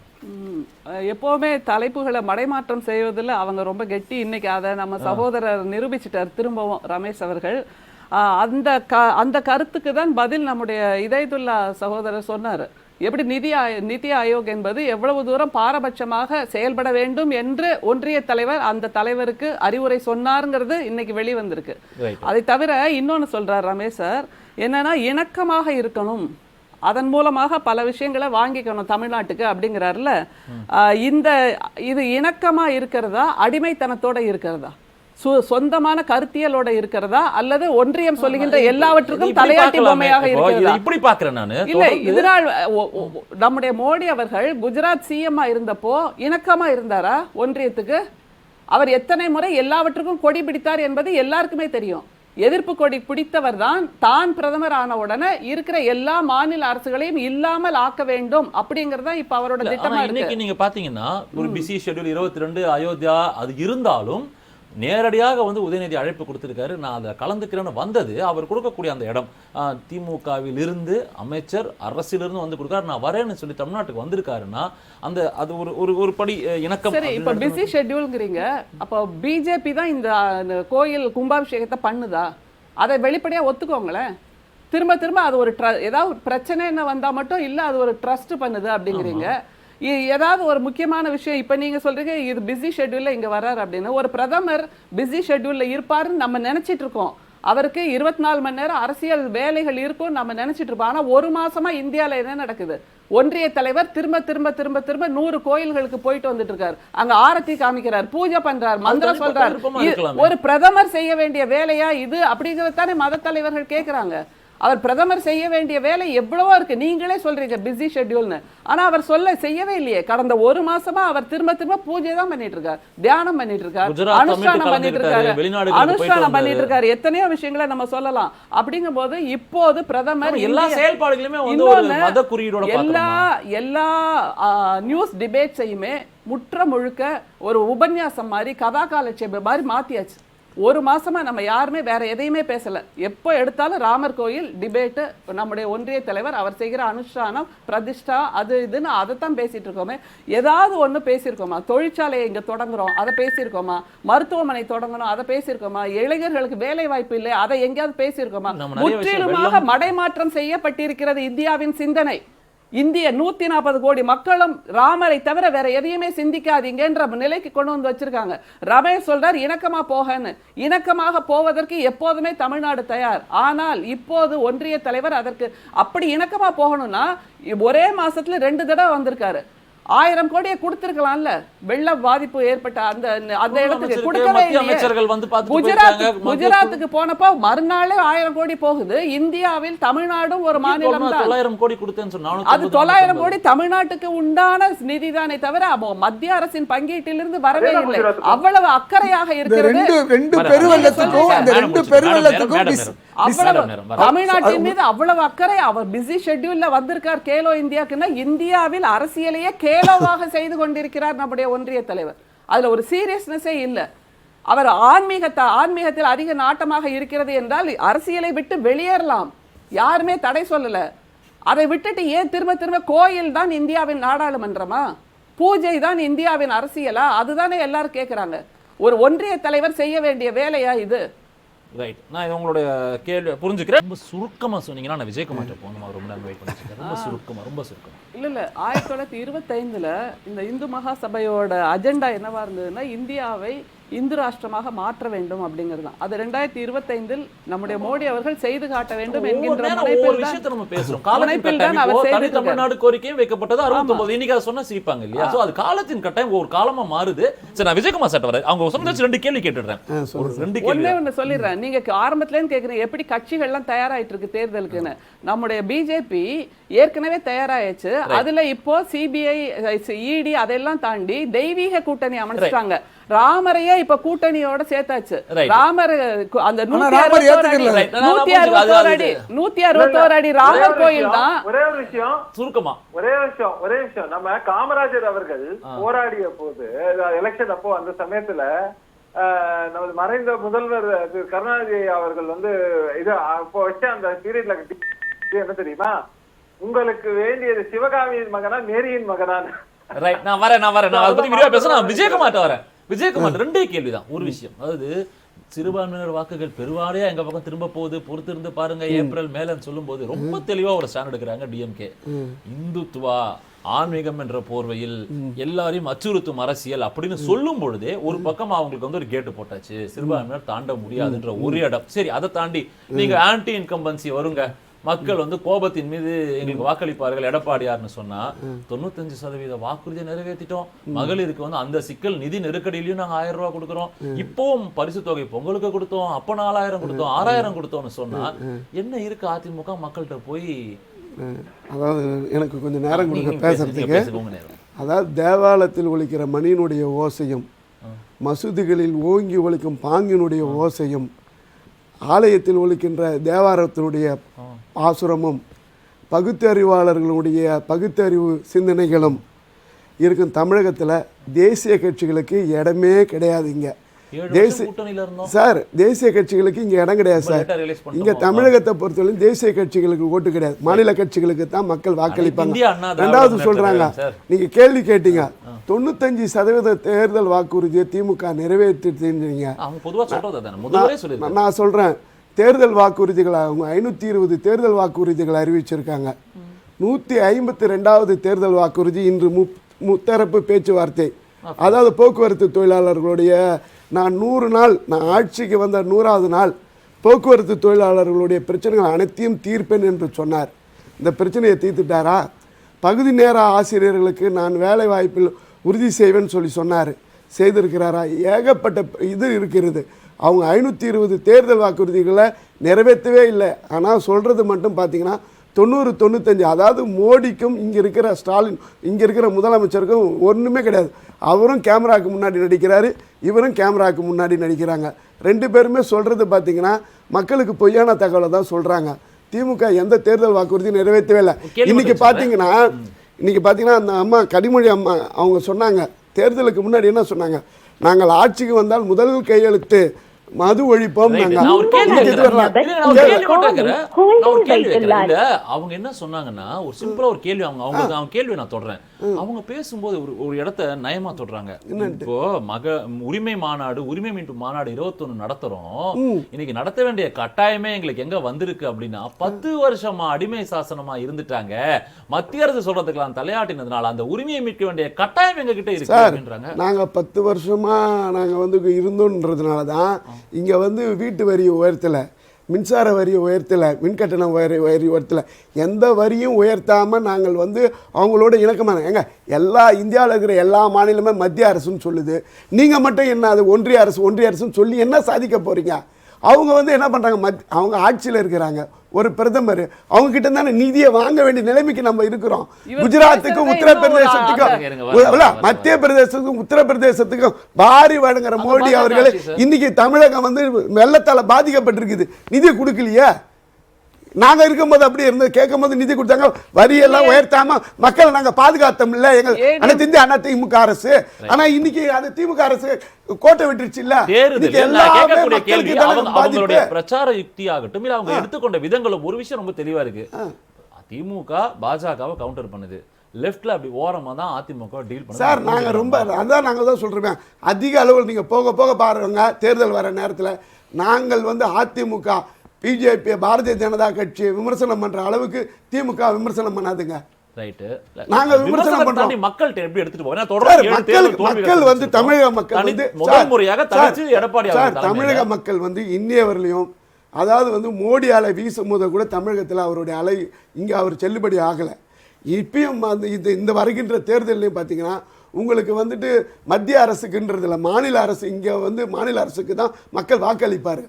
எப்போவுமே தலைப்புகளை மடைமாற்றம் செய்வதில் அவங்க ரொம்ப கெட்டி. இன்னைக்கு அதை நம்ம சகோதரர் நிரூபிச்சிட்டார் திரும்பவும் ரமேஷ் அவர்கள். அந்த கருத்துக்கு தான் பதில் நம்முடைய இதயத்துல்லா சகோதரர் சொன்னார். எப்படி நிதி ஆயோக் என்பது எவ்வளவு தூரம் பாரபட்சமாக செயல்பட வேண்டும் என்று ஒன்றிய தலைவர் அந்த தலைவருக்கு அறிவுரை சொன்னாருங்கிறது இன்னைக்கு வெளிவந்திருக்கு. அதை தவிர இன்னொன்னு சொல்றார் ரமேஷ் சார், என்னன்னா இணக்கமாக இருக்கணும், அதன் மூலமாக பல விஷயங்களை வாங்கிக்கணும் தமிழ்நாட்டுக்கு அப்படிங்கிறாருல. இது இணக்கமா இருக்கிறதா, அடிமைத்தனத்தோட இருக்கிறதா, சொந்தமான கருத்தியலோட இருக்கிறதா, அல்லது ஒன்றியம் சொல்லுகின்ற எல்லாவற்றுக்கும் தலையாட்டி பொம்மையாக இருக்கிறதா? இப்படி பாக்குறேன் நான். இல்ல, இதனால் நம்முடைய மோடி அவர்கள் குஜராத் சிஎம் இருந்தப்போ இணக்கமா இருந்தாரா ஒன்றியத்துக்கு? அவர் எத்தனை முறை எல்லாவற்றுக்கும் கொடி பிடித்தார் என்பது எல்லாருக்குமே தெரியும். எதிர்ப்பு கொடி பிடித்தவர் தான் பிரதமர் ஆன உடனே இருக்கிற எல்லா மாநில அரசுகளையும் இல்லாமல் ஆக்க வேண்டும் அப்படிங்கறதா இப்ப அவரோட திட்டமா இருக்கு. இன்னைக்கு நீங்க பாத்தீங்கன்னா ஒரு பிஸி ஷெட்யூல் 22 அயோத்தியா அது இருந்தாலும் நேரடியாக வந்து உதயநிதி அழைப்பு கொடுத்திருக்காரு. நான் அதை கலந்துக்கிறேன்னு வந்தது அவர் கொடுக்கக்கூடிய அந்த இடம் திமுகவில் இருந்து அமைச்சர் அரசிலிருந்து வந்து கொடுக்காரு, நான் வரேன்னு சொல்லி தமிழ்நாட்டுக்கு வந்திருக்காருன்னா அந்த அது ஒரு படி இணக்கம். சரி, இப்ப பிஸி ஷெட்யூல்ங்கிறீங்க, அப்போ பிஜேபி தான் இந்த கோயில் கும்பாபிஷேகத்தை பண்ணுதா? அதை வெளிப்படையா ஒத்துக்கோங்களேன். திரும்ப திரும்ப அது ஒரு ஏதாவது பிரச்சனைன்னு வந்தா மட்டும் இல்ல அது ஒரு ட்ரஸ்ட் பண்ணுது அப்படிங்கிறீங்க. ஏதாவது ஒரு முக்கியமான விஷயம் இப்ப நீங்க சொல்றீங்க இது பிஸி ஷெட்யூல்ல இங்க வர்றாரு அப்படின்னு. ஒரு பிரதமர் பிஸி ஷெட்யூல்ல இருப்பாருன்னு நம்ம நினைச்சிட்டு இருக்கோம். அவருக்கு 24 மணி நேரம் அரசியல் வேலைகள் இருக்கும் நம்ம நினைச்சிட்டு இருப்போம். ஆனா ஒரு மாசமா இந்தியால என்ன நடக்குது? ஒன்றிய தலைவர் திரும்ப திரும்ப திரும்ப திரும்ப 100 கோயில்களுக்கு போயிட்டு வந்துட்டு இருக்காரு. அங்க ஆரத்தி காமிக்கிறார், பூஜை பண்றார், மந்திரம் சொல்றார். ஒரு பிரதமர் செய்ய வேண்டிய வேலையா இது அப்படிங்கறதானே மத தலைவர்கள் கேக்குறாங்க. அவர் பிரதமர் செய்ய வேண்டிய வேலை எவ்வளவோ இருக்கு. நீங்களே சொல்றீங்க பிஸி ஷெட்யூல்னு, ஆனா அவர் செய்யவே இல்லையே. கடந்த ஒரு மாசமா அவர் திரும்ப திரும்ப பூஜை தான் பண்ணிட்டு இருக்காரு, தியானம் பண்ணிட்டு இருக்காரு, அனுஷ்டானம் பண்ணிட்டு இருக்காரு, எத்தனையோ விஷயங்களை நம்ம சொல்லலாம். அப்படிங்கும் போது இப்போது பிரதமர் எல்லா செயல்பாடுகளுமே எல்லா நியூஸ் டிபேட்ஸையுமே முற்ற முழுக்க ஒரு உபன்யாசம் மாதிரி கதா காலட்சேபம் மாதிரி மாத்தியாச்சு. ஒரு மாசமா நம்ம யாருமே வேற எதையுமே பேசல. எப்போ எடுத்தாலும் ராமர் கோயில் டிபேட்டு, நம்முடைய ஒன்றிய தலைவர் அவர் செய்கிற அனுஷ்டானம் பிரதிஷ்டா அது இதுன்னு அதைத்தான் பேசிட்டு இருக்கோமே. ஏதாவது ஒண்ணு பேசியிருக்கோமா? தொழிற்சாலையை இங்க தொடங்குறோம் அதை பேசியிருக்கோமா? மருத்துவமனை தொடங்கணும் அதை பேசியிருக்கோமா? இளைஞர்களுக்கு வேலை வாய்ப்பு இல்லை அதை எங்கேயாவது பேசியிருக்கோமா? முற்றிலுமாக மடைமாற்றம் செய்யப்பட்டிருக்கிறது இந்தியாவின் சிந்தனை. இந்திய 140 கோடி மக்களும் ராமரை தவிர வேற எதையுமே சிந்திக்காதீங்கன்ற நிலைக்கு கொண்டு வந்து வச்சிருக்காங்க. ரமேஷ் சொல்றார் இணக்கமா போகன்னு. இணக்கமாக போவதற்கு எப்போதுமே தமிழ்நாடு தயார். ஆனால் இப்போது ஒன்றிய தலைவர் அதற்கு அப்படி இணக்கமா போகணும்னா ஒரே மாசத்துல 2 தடவை வந்திருக்காரு. 1000 கோடியை கொடுத்திருக்கலாம்ல. வெள்ள பாதிப்பு ஏற்பட்ட அந்த இடத்துக்கு கொடுக்கவே இல்லை. குஜராத்துக்கு போனப்போ மறுநாளே 1000 கோடி போகுது. இந்தியாவில் தமிழ்நாடும் ஒரு மாநிலம் தான். 900 கோடி கொடுத்தேன்னு சொன்னாங்க. அது 900 கோடி தமிழ்நாட்டுக்கு உண்டான நிதிதானே தவிர மத்திய அரசின் பங்கீட்டிலிருந்து வரவே இல்லை. அவ்வளவு அக்கறையாக இருக்கிறது. தமிழ்நாட்டின் மீது அவ்வளவு அக்கறை. அவர் பிஸி ஷெட்யூல்ல வந்திருக்கார் கேலோ இந்தியாக்குன்னா இந்தியாவில் அரசியலையே கேலோவாக செய்து கொண்டிருக்கிறார் நம்முடைய ஒன்றிய தலைவர். அதுல ஒரு சீரியஸ்னஸே இல்ல. அவர் ஆன்மீகத்தில் அதிக நாட்டமாக இருக்கிறது என்றால் அரசியலை விட்டு வெளியேறலாம், யாருமே தடை சொல்லல. அதை விட்டுட்டு ஏன் திரும்ப திரும்ப கோயில் தான் இந்தியாவின் நாடாளுமன்றமா, பூஜை தான் இந்தியாவின் அரசியலா? அதுதானே எல்லாரும் கேட்கிறாங்க. ஒரு ஒன்றிய தலைவர் செய்ய வேண்டிய வேலையா இது? ரைட், நான் உங்களுடைய கேள்வி புரிஞ்சுக்கிறேன். ரொம்ப சுருக்கமா சொன்னீங்கன்னா நான் விஜயகுமார் போகணும். அவர் ரொம்ப நேரம் வெயிட் பண்ணிட்டு ரொம்ப சுருக்கமா. இல்ல 1925 இந்த இந்து மகாசபையோட அஜெண்டா என்னவா இருந்ததுன்னா இந்தியாவை இந்து ராஷ்டிரமாக மாற்ற வேண்டும் அப்படிங்கிறது. அது 2025 நம்முடைய மோடி அவர்கள் செய்து காட்ட வேண்டும் என்கின்ற தமிழ்நாடு கோரிக்கையும் வைக்கப்பட்டது 69. இன்னைக்கு அதை சொன்னா சிரிப்பாங்க இல்லையா? சோ அது காலத்தின் கட்டாயம் ஒரு காலமா மாறுது. சரி, நான் விஜயகுமார் சார் வர அவங்க சொன்ன 2 கேள்வி கேட்டுடுறேன். ஒண்ணு சொல்லிடுறேன். நீங்க ஆரம்பத்துல இருந்து கேக்குறீங்க எப்படி கட்சிகள் எல்லாம் தயாராயிட்டு இருக்கு தேர்தலுக்குன்னு. நம்முடைய பிஜேபி ஏற்கனவே தயாராயிடுச்சு. அதுல இப்போ சிபிஐ இடி அதெல்லாம் தாண்டி தெய்வீக கூட்டணி அமைச்சிட்டாங்க. ராமரையே இப்ப கூட்டணியோட சேர்த்தாச்சு. ராமர் அந்த 161 அடி ராமர் கோயில் தான். ஒரே விஷயம் நம்ம காமராஜர் அவர்கள் போராடிய போது எலெக்ஷன் அப்போ அந்த சமயத்துல நமது மறைந்த முதல்வர் கருணாநிதி அவர்கள் இது அப்போ வச்ச அந்த பீரியட்ல என்ன தெரியுமா, உங்களுக்கு வேண்டியது சிவகாமியின் மகனா மேரியின் மகனா? ரைட், நான் வரேன். நான் அதை பத்தி விரிவா பேச நான் விஜயகுமார்ட்ட வரேன். விஜயகுமார் 2 கேள்விதான். ஒரு விஷயம், அதாவது சிறுபான்மையினர் வாக்குகள் பெருவாரியா எங்க பக்கம் திரும்ப போகுது, பொறுத்து இருந்து பாருங்க ஏப்ரல் மேலன்னு சொல்லும்போது ரொம்ப தெளிவா ஒரு ஸ்டாண்ட் எடுக்கிறாங்க டிஎம்கே. இந்துத்துவா ஆன்மீகம் என்ற போர்வையில் எல்லாரையும் அச்சுறுத்தும் அரசியல் அப்படின்னு சொல்லும் பொழுதே ஒரு பக்கம் அவங்களுக்கு வந்து ஒரு கேட்டு போட்டாச்சு, சிறுபான்மையினர் தாண்ட முடியாதுன்ற ஒரு இடம். சரி, அதை தாண்டி நீங்க ஆன்டி இன்கம்பன்சி வருங்க, மக்கள் வந்து கோபத்தின் மீது எங்களுக்கு வாக்களிப்பார்கள் எடப்பாடியார்னு சொன்னா 95% வாக்குறுதியை நிறைவேற்றிட்டோம். மகளிருக்கு வந்து அந்த சிக்கல் நிதி நெருக்கடியிலையும் நாங்க 1000 ரூபாய் கொடுக்குறோம், இப்பவும் பரிசு தொகை பொங்கலுக்கு கொடுத்தோம், அப்ப 4000 கொடுத்தோம், 6000 கொடுத்தோம்னு சொன்னா என்ன இருக்கு அதிமுக மக்கள்கிட்ட போய்? அதாவது எனக்கு கொஞ்சம் நேரம் கொடுக்க பேசுறதுக்கு. அதாவது தேவாலயத்தில் ஒலிக்கிற மணியினுடைய ஓசையும் மசூதிகளில் ஓங்கி ஒலிக்கும் பாங்கினுடைய ஓசையும் ஆலயத்தில் ஒலிக்கின்ற தேவாரத்தினுடைய பாசுரமும் பகுத்தறிவாளர்களுடைய பகுத்தறிவு சிந்தனைகளும் இருக்கும் தமிழகத்தில் தேசிய கட்சிகளுக்கு இடமே கிடையாதுங்க. சார் தேசிய கட்சிகளுக்கு இங்க இடம் கிடையாது சார். இங்க தமிழகத்தை பொறுத்தவரைக்கும் தேசிய கட்சிகளுக்கு ஓட்டு கிடையாது, மாநில கட்சிகளுக்கு தான் மக்கள் வாக்களிப்பாங்க. ரெண்டாவது சொல்றாங்க, நீங்க கேள்வி கேட்டீங்க 95% தேர்தல் வாக்குறுதியை திமுக நிறைவேற்றிங்க. நான் சொல்றேன், தேர்தல் வாக்குறுதிகளை அவங்க 520 தேர்தல் வாக்குறுதிகளை அறிவிச்சிருக்காங்க. 152வது தேர்தல் வாக்குறுதி இன்று முத்தரப்பு பேச்சுவார்த்தை. அதாவது போக்குவரத்து தொழிலாளர்களுடைய நான் 100 நாள் நான் ஆட்சிக்கு வந்த 100வது நாள் போக்குவரத்து தொழிலாளர்களுடைய பிரச்சனைகள் அனைத்தையும் தீர்ப்பேன் என்று சொன்னார். இந்த பிரச்சனையை தீர்த்துட்டாரா? பகுதி நேர ஆசிரியர்களுக்கு நான் வேலை வாய்ப்பில் உறுதி செய்வேன்னு சொல்லி சொன்னார், செய்திருக்கிறாரா? ஏகப்பட்ட இது இருக்கிறது. அவங்க 520 தேர்தல் வாக்குறுதிகளை நிறைவேற்றவே இல்லை. ஆனால் சொல்கிறது மட்டும் பார்த்தீங்கன்னா 90-95, அதாவது மோடிக்கும் இங்கே இருக்கிற ஸ்டாலின் இங்கே இருக்கிற முதலமைச்சருக்கும் ஒன்றுமே கிடையாது. அவரும் கேமராவுக்கு முன்னாடி நடிக்கிறாரு, இவரும் கேமராவுக்கு முன்னாடி நடிக்கிறாங்க. ரெண்டு பேருமே சொல்கிறது பார்த்தீங்கன்னா மக்களுக்கு பொய்யான தகவலை தான் சொல்கிறாங்க. திமுக எந்த தேர்தல் வாக்குறுதியும் நிறைவேற்றவே இல்லை. இன்றைக்கி பார்த்தீங்கன்னா அந்த அம்மா கனிமொழி அம்மா அவங்க சொன்னாங்க, தேர்தலுக்கு முன்னாடி என்ன சொன்னாங்க, நாங்கள் ஆட்சிக்கு வந்தால் முதல் கையெழுத்து மது ஒழிப்போம். அவங்க என்ன சொன்னாங்கன்னா, ஒரு சிம்பிளா ஒரு கேள்வி, அவங்க கேள்வி நான் தொடறேன். அவங்க பேசும்போது ஒரு இடத்த நயமா தொடறாங்க. இப்போ உரிமை மாநாடு, உரிமை மீட்பு மாநாடு 21 நடத்துறோம், இன்னைக்கு நடத்த வேண்டிய கட்டாயமே எங்களுக்கு எங்க வந்திருக்கு அப்படின்னா 10 வருஷமா அடிமை சாசனமா இருந்துட்டாங்க, மத்திய அரசு சொல்றதுக்கெல்லாம் தலையாட்டினதுனால அந்த உரிமையை மீட்க வேண்டிய கட்டாயம் எங்க கிட்ட இருக்கு அப்படின்றாங்க. நாங்க 10 வருஷமா நாங்க வந்து இருந்தோன்றதுனால தான் இங்க வந்து வீட்டு வரி உயர்த்தல, மின்சார வரி உயர்த்தல, மின்கட்டண வரி உயர்த்தல, எந்த வரியும் உயர்த்தாமல் நாங்கள் வந்து அவங்களோட இணக்கமான ஏங்க எல்லா இந்தியாவில் இருக்கிற எல்லா மாநிலமே மத்திய அரசுன்னு சொல்லுது. நீங்கள் மட்டும் என்ன அது ஒன்றிய அரசுன்னு சொல்லி என்ன சாதிக்க போகிறீங்க? அவங்க வந்து என்ன பண்ணுறாங்க, அவங்க ஆட்சியில் இருக்கிறாங்க, ஒரு பிரதமர், அவங்க கிட்ட தானே நிதியை வாங்க வேண்டிய நிலைமைக்கு நம்ம இருக்கிறோம். குஜராத்துக்கும் உத்தரப்பிரதேசத்துக்கும் மத்திய பிரதேசத்துக்கும் உத்தரப்பிரதேசத்துக்கும் வாரி வழங்குற மோடி அவர்கள் இன்னைக்கு தமிழகம் வந்து வெள்ளத்தால பாதிக்கப்பட்டிருக்குது, நிதி கொடுக்கலையே. நாங்க இருக்கும்போது அப்படி இருந்து கேட்கும் போது நிதி கொடுத்தாங்க, வரியெல்லாம் உயர்த்தாம மக்களை நாங்க பாதுகாத்தோம் இல்ல எங்க அனைத்து இந்திய அண்ணா திமுக அரசு. ஆனா இன்னைக்கு அது திமுக அரசு கோட்டை விட்டுருச்சு இல்ல. அவங்களுடைய பிரச்சார யுக்தி ஆகட்டும் இல்ல அவங்க எடுத்துக்கொண்ட விதங்களும் ஒரு விஷயம் ரொம்ப தெளிவா இருக்கு. திமுக பாஜகவை கவுண்டர் பண்ணுது, லெஃப்ட்ல அப்படி ஓரமா தான் அதிமுக டீல் பண்ணுது. சார் நாங்க ரொம்ப அதான் நாங்க தான் சொல்றோம், அதிக அளவில் நீங்க போக போக பாருங்க தேர்தல் வர நேரத்தில் நாங்கள் வந்து அதிமுக பிஜேபி பாரதிய ஜனதா கட்சியை விமர்சனம் பண்ற அளவுக்கு திமுக விமர்சனம் பண்ணாதுங்க. நாங்க விமர்சனம் பண்றோம். மக்கள்கிட்ட எப்படி எடுத்துட்டு போறோம்? மக்கள் வந்து தமிழக மக்கள் வந்து முதல் முறையாக தமிழக மக்கள் வந்து இன்னையவரையிலும் அதாவது வந்து மோடி அலை வீசும் போது கூட தமிழகத்தில் அவருடைய அலை இங்கே அவர் செல்லுபடி ஆகலை. இப்பயும் இந்த வருகின்ற தேர்தலையும் பார்த்தீங்கன்னா உங்களுக்கு வந்துட்டு மத்திய அரசுக்குன்றதில்ல, மாநில அரசு இங்கே வந்து மாநில அரசுக்கு தான் மக்கள் வாக்களிப்பார்.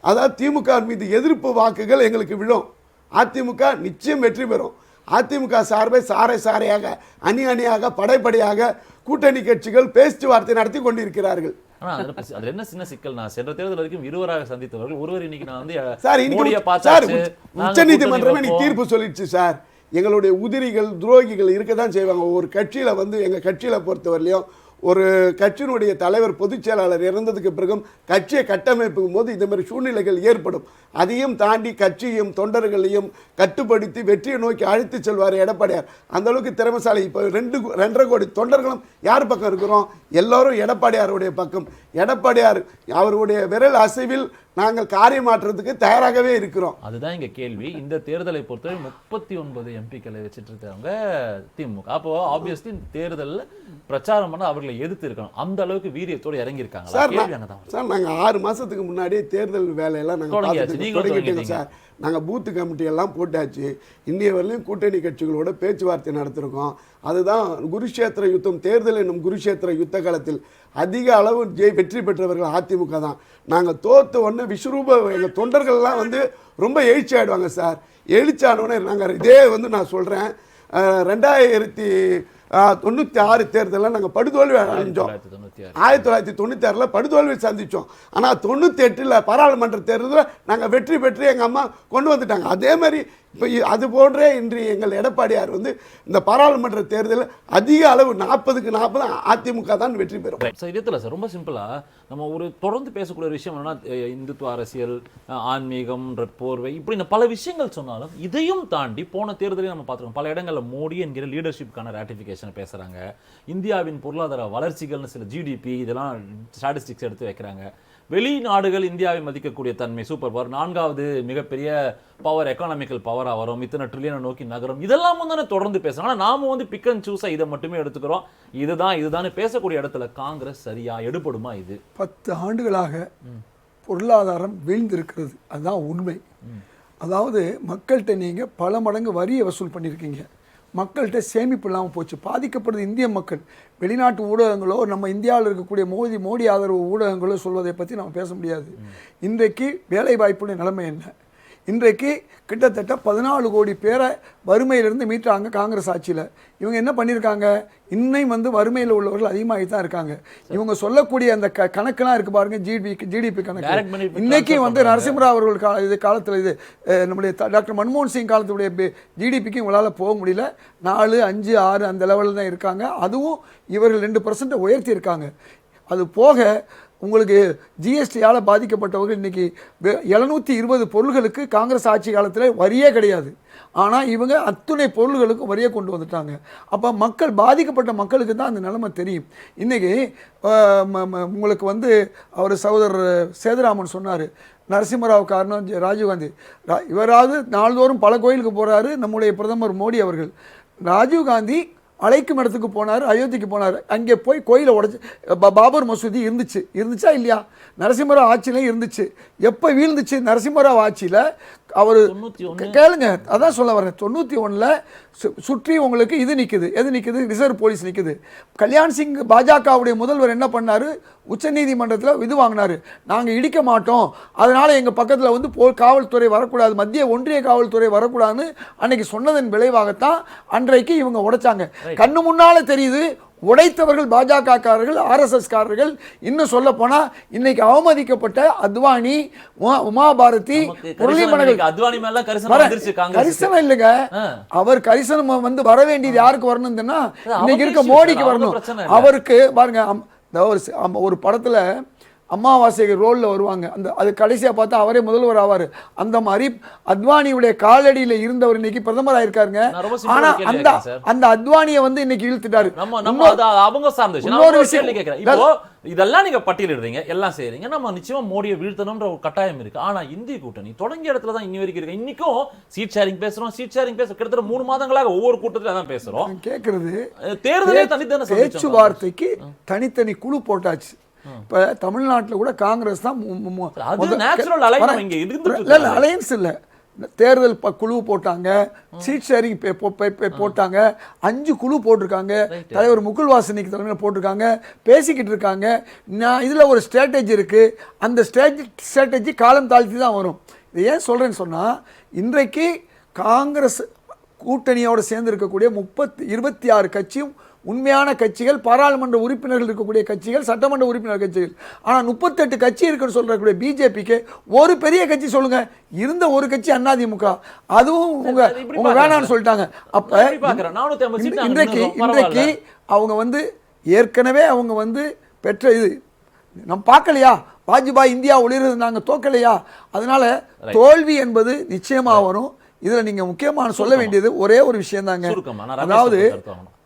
அதாவது திமுக மீது எதிர்ப்பு வாக்குகள் எங்களுக்கு விழும், அதிமுக நிச்சயம் வெற்றி பெறும். அதிமுக சார்பை சாரையாக அணியாக படைப்படையாக கூட்டணி கட்சிகள் பேச்சுவார்த்தை நடத்தி கொண்டிருக்கிறார்கள். அதுல என்ன சின்ன சிக்கல், நான் சென்ற தேர்தல் வரைக்கும் இருவராக சந்தித்தவர்கள் ஒருவர் இன்னைக்கு நான் வந்து சார் உச்சநீதிமன்றமே நீ தீர்ப்பு சொல்லிடுச்சு சார், எங்களுடைய உதிரிகள் துரோகிகள் இருக்க தான் செய்வாங்க. ஒரு கட்சியில் வந்து எங்கள் கட்சியில் பொறுத்தவரையிலையும் ஒரு கட்சியினுடைய தலைவர் பொதுச் செயலாளர் இறந்ததுக்கு பிறகும் கட்சியை கட்டமைப்பும் போது இந்த மாதிரி சூழ்நிலைகள் ஏற்படும். அதையும் தாண்டி கட்சியையும் தொண்டர்களையும் கட்டுப்படுத்தி வெற்றியை நோக்கி அழைத்து செல்வார் எடப்பாடியார். அந்த அளவுக்கு திறமைசாலி. இப்போ 2.5 கோடி தொண்டர்களும் யார் பக்கம் இருக்கிறோம்? எல்லோரும் எடப்பாடியாருடைய பக்கம். எடப்பாடியார் அவருடைய விரல் அசைவில் நாங்கள் காரியமாற்றுறதுக்கு தயாராகவே இருக்கிறோம். அதுதான் இங்க கேள்வி. இந்த தேர்தலை பொறுத்தவரை 39 எம்பிக்களை வச்சுட்டு இருக்காங்க திமுக. அப்போ ஆப்வியஸ்லி இந்த தேர்தலில் பிரச்சாரம் பண்ண அவர்களை எதிர்த்து இருக்கணும். அந்த அளவுக்கு வீரியத்தோடு இறங்கி இருக்காங்க. சார் நாங்கள் 6 மாசத்துக்கு முன்னாடியே தேர்தல் வேலையெல்லாம் நாங்கள் தொடங்கிட்டோங்க சார். நாங்கள் பூத்து கமிட்டி எல்லாம் போட்டாச்சு. இந்திய வரலையும் கூட்டணி கட்சிகளோட பேச்சுவார்த்தை நடத்திருக்கோம். அதுதான் குருஷேத்திர யுத்தம். தேர்தல் என்னும் குருஷேத்திர யுத்த காலத்தில் அதிக அளவு வெற்றி பெற்றவர்கள் அதிமுக தான். நாங்கள் தோத்த உடனே விஸ்வரூப எங்கள் தொண்டர்கள்லாம் வந்து ரொம்ப எழுச்சி ஆயிடுவாங்க சார். எழுச்சானோடனே நாங்கள் இதே வந்து நான் சொல்கிறேன், 1996 தேர்தலில் நாங்கள் படுதோல்வி அடைஞ்சோம். 1996 படுதோல்வி சந்தித்தோம். ஆனால் 98 பாராளுமன்ற தேர்தலில் நாங்கள் வெற்றி பெற்று எங்கள் அம்மா கொண்டு வந்துட்டாங்க. அதே மாதிரி இப்போ அது போன்றே இன்று எங்கள் எடப்பாடியார் வந்து இந்த பாராளுமன்ற தேர்தலில் அதிக அளவு 40க்கு 40 அதிமுக தான் வெற்றி பெறும். இதில் சார் ரொம்ப சிம்பிளாக நம்ம ஒரு தொடர்ந்து பேசக்கூடிய விஷயம் என்னன்னா, இந்துத்துவ அரசியல், ஆன்மீகம், போர்வை, இப்படி பல விஷயங்கள் சொன்னாலும் இதையும் தாண்டி போன தேர்தலையும் நம்ம பார்த்துருக்கோம். பல இடங்களில் மோடி என்கிற லீடர்ஷிப்கான ராட்டிஃபிகேஷன் பேசுகிறாங்க. இந்தியாவின் பொருளாதார வளர்ச்சிகள்னு சில ஜிடிபி இதெல்லாம் ஸ்டாட்டிஸ்டிக்ஸ் எடுத்து வைக்கிறாங்க. வெளிநாடுகள் இந்தியாவை மதிக்கக்கூடிய தன்மை, சூப்பர் பவர், 4வது மிகப்பெரிய பவர், எக்கானமிக்கல் பவராக வரும், இத்தனை ட்ரில்லியனை நோக்கி நகரும், இதெல்லாம் தானே தொடர்ந்து பேசுகிறோம். ஆனால் நாம வந்து பிக் அண்ட் சூஸாக இதை மட்டுமே எடுத்துக்கிறோம். இதுதான் பேசக்கூடிய இடத்துல காங்கிரஸ் சரியா எடுபடுமா? இது 10 ஆண்டுகளாக பொருளாதாரம் வீழ்ந்திருக்கிறது. அதுதான் உண்மை. அதாவது மக்கள்கிட்ட நீங்கள் பல மடங்கு வரியை வசூல் பண்ணியிருக்கீங்க. மக்கள்கிட்ட சேமிப்பு இல்லாமல் போச்சு. பாதிக்கப்படுறது இந்திய மக்கள். வெளிநாட்டு ஊடகங்களோ நம்ம இந்தியாவில் இருக்கக்கூடிய மோடி ஆதரவு ஊடகங்களோ சொல்வதை பற்றி நம்ம பேச முடியாது. இன்றைக்கு வேலை வாய்ப்புடைய நிலைமை என்ன? இன்றைக்கு கிட்டத்தட்ட 14 கோடி பேரை வறுமையிலிருந்து மீட்டாங்க காங்கிரஸ் ஆட்சியில். இவங்க என்ன பண்ணியிருக்காங்க? இன்னும் வந்து வறுமையில் உள்ளவர்கள் அதிகமாகி தான் இருக்காங்க. இவங்க சொல்லக்கூடிய அந்த கணக்கெல்லாம் இருக்குது பாருங்க, ஜிடிபி கணக்கு. இன்னைக்கு வந்து நரசிம்மராவ் அவர்கள் காலத்தில் நம்முடைய டாக்டர் மன்மோகன் சிங் காலத்துடைய ஜிடிபிக்கு இவங்களால் போக முடியல. 4, 5, 6 அந்த லெவலில் தான் இருக்காங்க. அதுவும் இவர்கள் 2% உயர்த்தி இருக்காங்க. அது போக உங்களுக்கு ஜிஎஸ்டியால் பாதிக்கப்பட்டவர்கள் இன்றைக்கி 720 பொருள்களுக்கு காங்கிரஸ் ஆட்சி காலத்தில் வரியே கிடையாது. ஆனால் இவங்க அத்துணை பொருள்களுக்கும் வரியை கொண்டு வந்துட்டாங்க. அப்போ மக்கள், பாதிக்கப்பட்ட மக்களுக்கு தான் அந்த நிலைமை தெரியும். இன்றைக்கி உங்களுக்கு வந்து அவர் சகோதரர் சேதுராமன் சொன்னார், நரசிம்மராவ் காரணம் ராஜீவ்காந்தி. இவராவது நாள்தோறும் பல கோயிலுக்கு போகிறாரு நம்முடைய பிரதமர் மோடி அவர்கள். ராஜீவ்காந்தி அழைக்கும் இடத்துக்கு போனார், அயோத்திக்கு போனார். அங்கே போய் கோயிலை உடைச்சி, பாபர் மசூதி இருந்துச்சா இல்லையா? நரசிம்மராவ் ஆட்சியிலையும் இருந்துச்சு. எப்போ வீழ்ந்துச்சு? நரசிம்மராவ் ஆட்சியில் அவர் கேளுங்க, அதான் சொல்ல வரேன். 91 சுற்றி உங்களுக்கு இது நிற்குது. எது நிற்குது? ரிசர்வ் போலீஸ் நிற்குது. கல்யாண் சிங் பாஜகவுடைய முதல்வர் என்ன பண்ணார்? உச்சநீதிமன்றத்தில் இது வாங்கினார், நாங்கள் இடிக்க மாட்டோம், அதனால் எங்கள் பக்கத்தில் வந்து காவல்துறை வரக்கூடாது, மத்திய ஒன்றிய காவல்துறை வரக்கூடாதுன்னு அன்னைக்கு சொன்னதன் விளைவாகத்தான் அன்றைக்கு இவங்க உடைச்சாங்க. கண்ணு முன்னால் தெரியுது. உடைத்தவர்கள் பாஜக காரர்கள், ஆர்எஸ்எஸ் காரர்கள். இன்னும் சொல்ல போனா இன்னைக்கு அவமதிக்கப்பட்ட அத்வானி, உமாபாரதி, கரிசனம் இல்லைங்க. அவர் கரிசனம் வந்து வர வேண்டியது யாருக்கு வரணும்னா இன்னைக்கு இருக்க மோடிக்கு வரணும். அவருக்கு பாருங்க, ஒரு படத்துல அமாவாசை ரோலில் வருவாங்க. அது கடைசியாக பார்த்தா அவரே முதல்வர் ஆவார். அந்த மாதிரி அத்வானியுடைய காலடியில் இருந்தவர் இன்னைக்கு பிரதமராக இருக்காருங்க. ஆனா அந்த அத்வானியை வந்து இன்னைக்கு இழுத்துட்டாரு. இன்னொரு விஷயம் இதெல்லாம் நீங்க பட்டியலிடுறீங்க, எல்லாம் செய்யறீங்க. நம்ம நிச்சயமா மோடியை வீழ்த்தணும்ன்ற ஒரு கட்டாயம் இருக்கு. ஆனா இந்திய கூட்டணி தொடங்கிய இடத்துல தான் இன்னி வரைக்கும் இருக்கு. இன்னைக்கும் சீட் ஷேரிங் பேசுறோம், கிட்டத்தட்ட 3 மாதங்களாக ஒவ்வொரு கூட்டத்துல தான் பேசுறோம். கேட்கறது தேர்தலே தனித்தனி பேச்சுவார்த்தைக்கு தனித்தனி குழு போட்டாச்சு. இப்ப தமிழ்நாட்டில் கூட காங்கிரஸ் தான் அலையன்ஸ் இல்லை, தேர்தல் குழு போட்டாங்க, சீட் ஷேரிங் போட்டாங்க, 5 குழு போட்டிருக்காங்க, தலைவர் முகுல் வாசனிக்கு தலைமையில் போட்டிருக்காங்க, பேசிக்கிட்டு இருக்காங்க. இதில் ஒரு ஸ்ட்ராட்டஜி இருக்குது. அந்த ஸ்ட்ராட்டஜி காலம் தாழ்த்தி தான் வரும். இதை ஏன் சொல்கிறேன்னு சொன்னால், இன்றைக்கு காங்கிரஸ் கூட்டணியோடு சேர்ந்து இருக்கக்கூடிய 26 கட்சியும் உண்மையான கட்சிகள், பாராளுமன்ற உறுப்பினர்கள் இருக்கக்கூடிய கட்சிகள், சட்டமன்ற உறுப்பினர் கட்சிகள். ஆனால் 38 கட்சி இருக்குன்னு சொல்றக்கூடிய பிஜேபிக்கு ஒரு பெரிய கட்சி சொல்லுங்க, இருந்த ஒரு கட்சி அதிமுக, அதுவும் உங்க வேணான்னு சொல்லிட்டாங்க. அப்ப இன்றைக்கு அவங்க வந்து ஏற்கனவே அவங்க வந்து பெற்ற இது நம்ம பார்க்கலையா, வாஜ்பாய் இந்தியா ஒளிர்றது நாங்கள் தோக்கலையா, அதனால தோல்வி என்பது நிச்சயமாக வரும். இதில் நீங்கள் முக்கியமான சொல்ல வேண்டியது ஒரே ஒரு விஷயம்தாங்க. அதாவது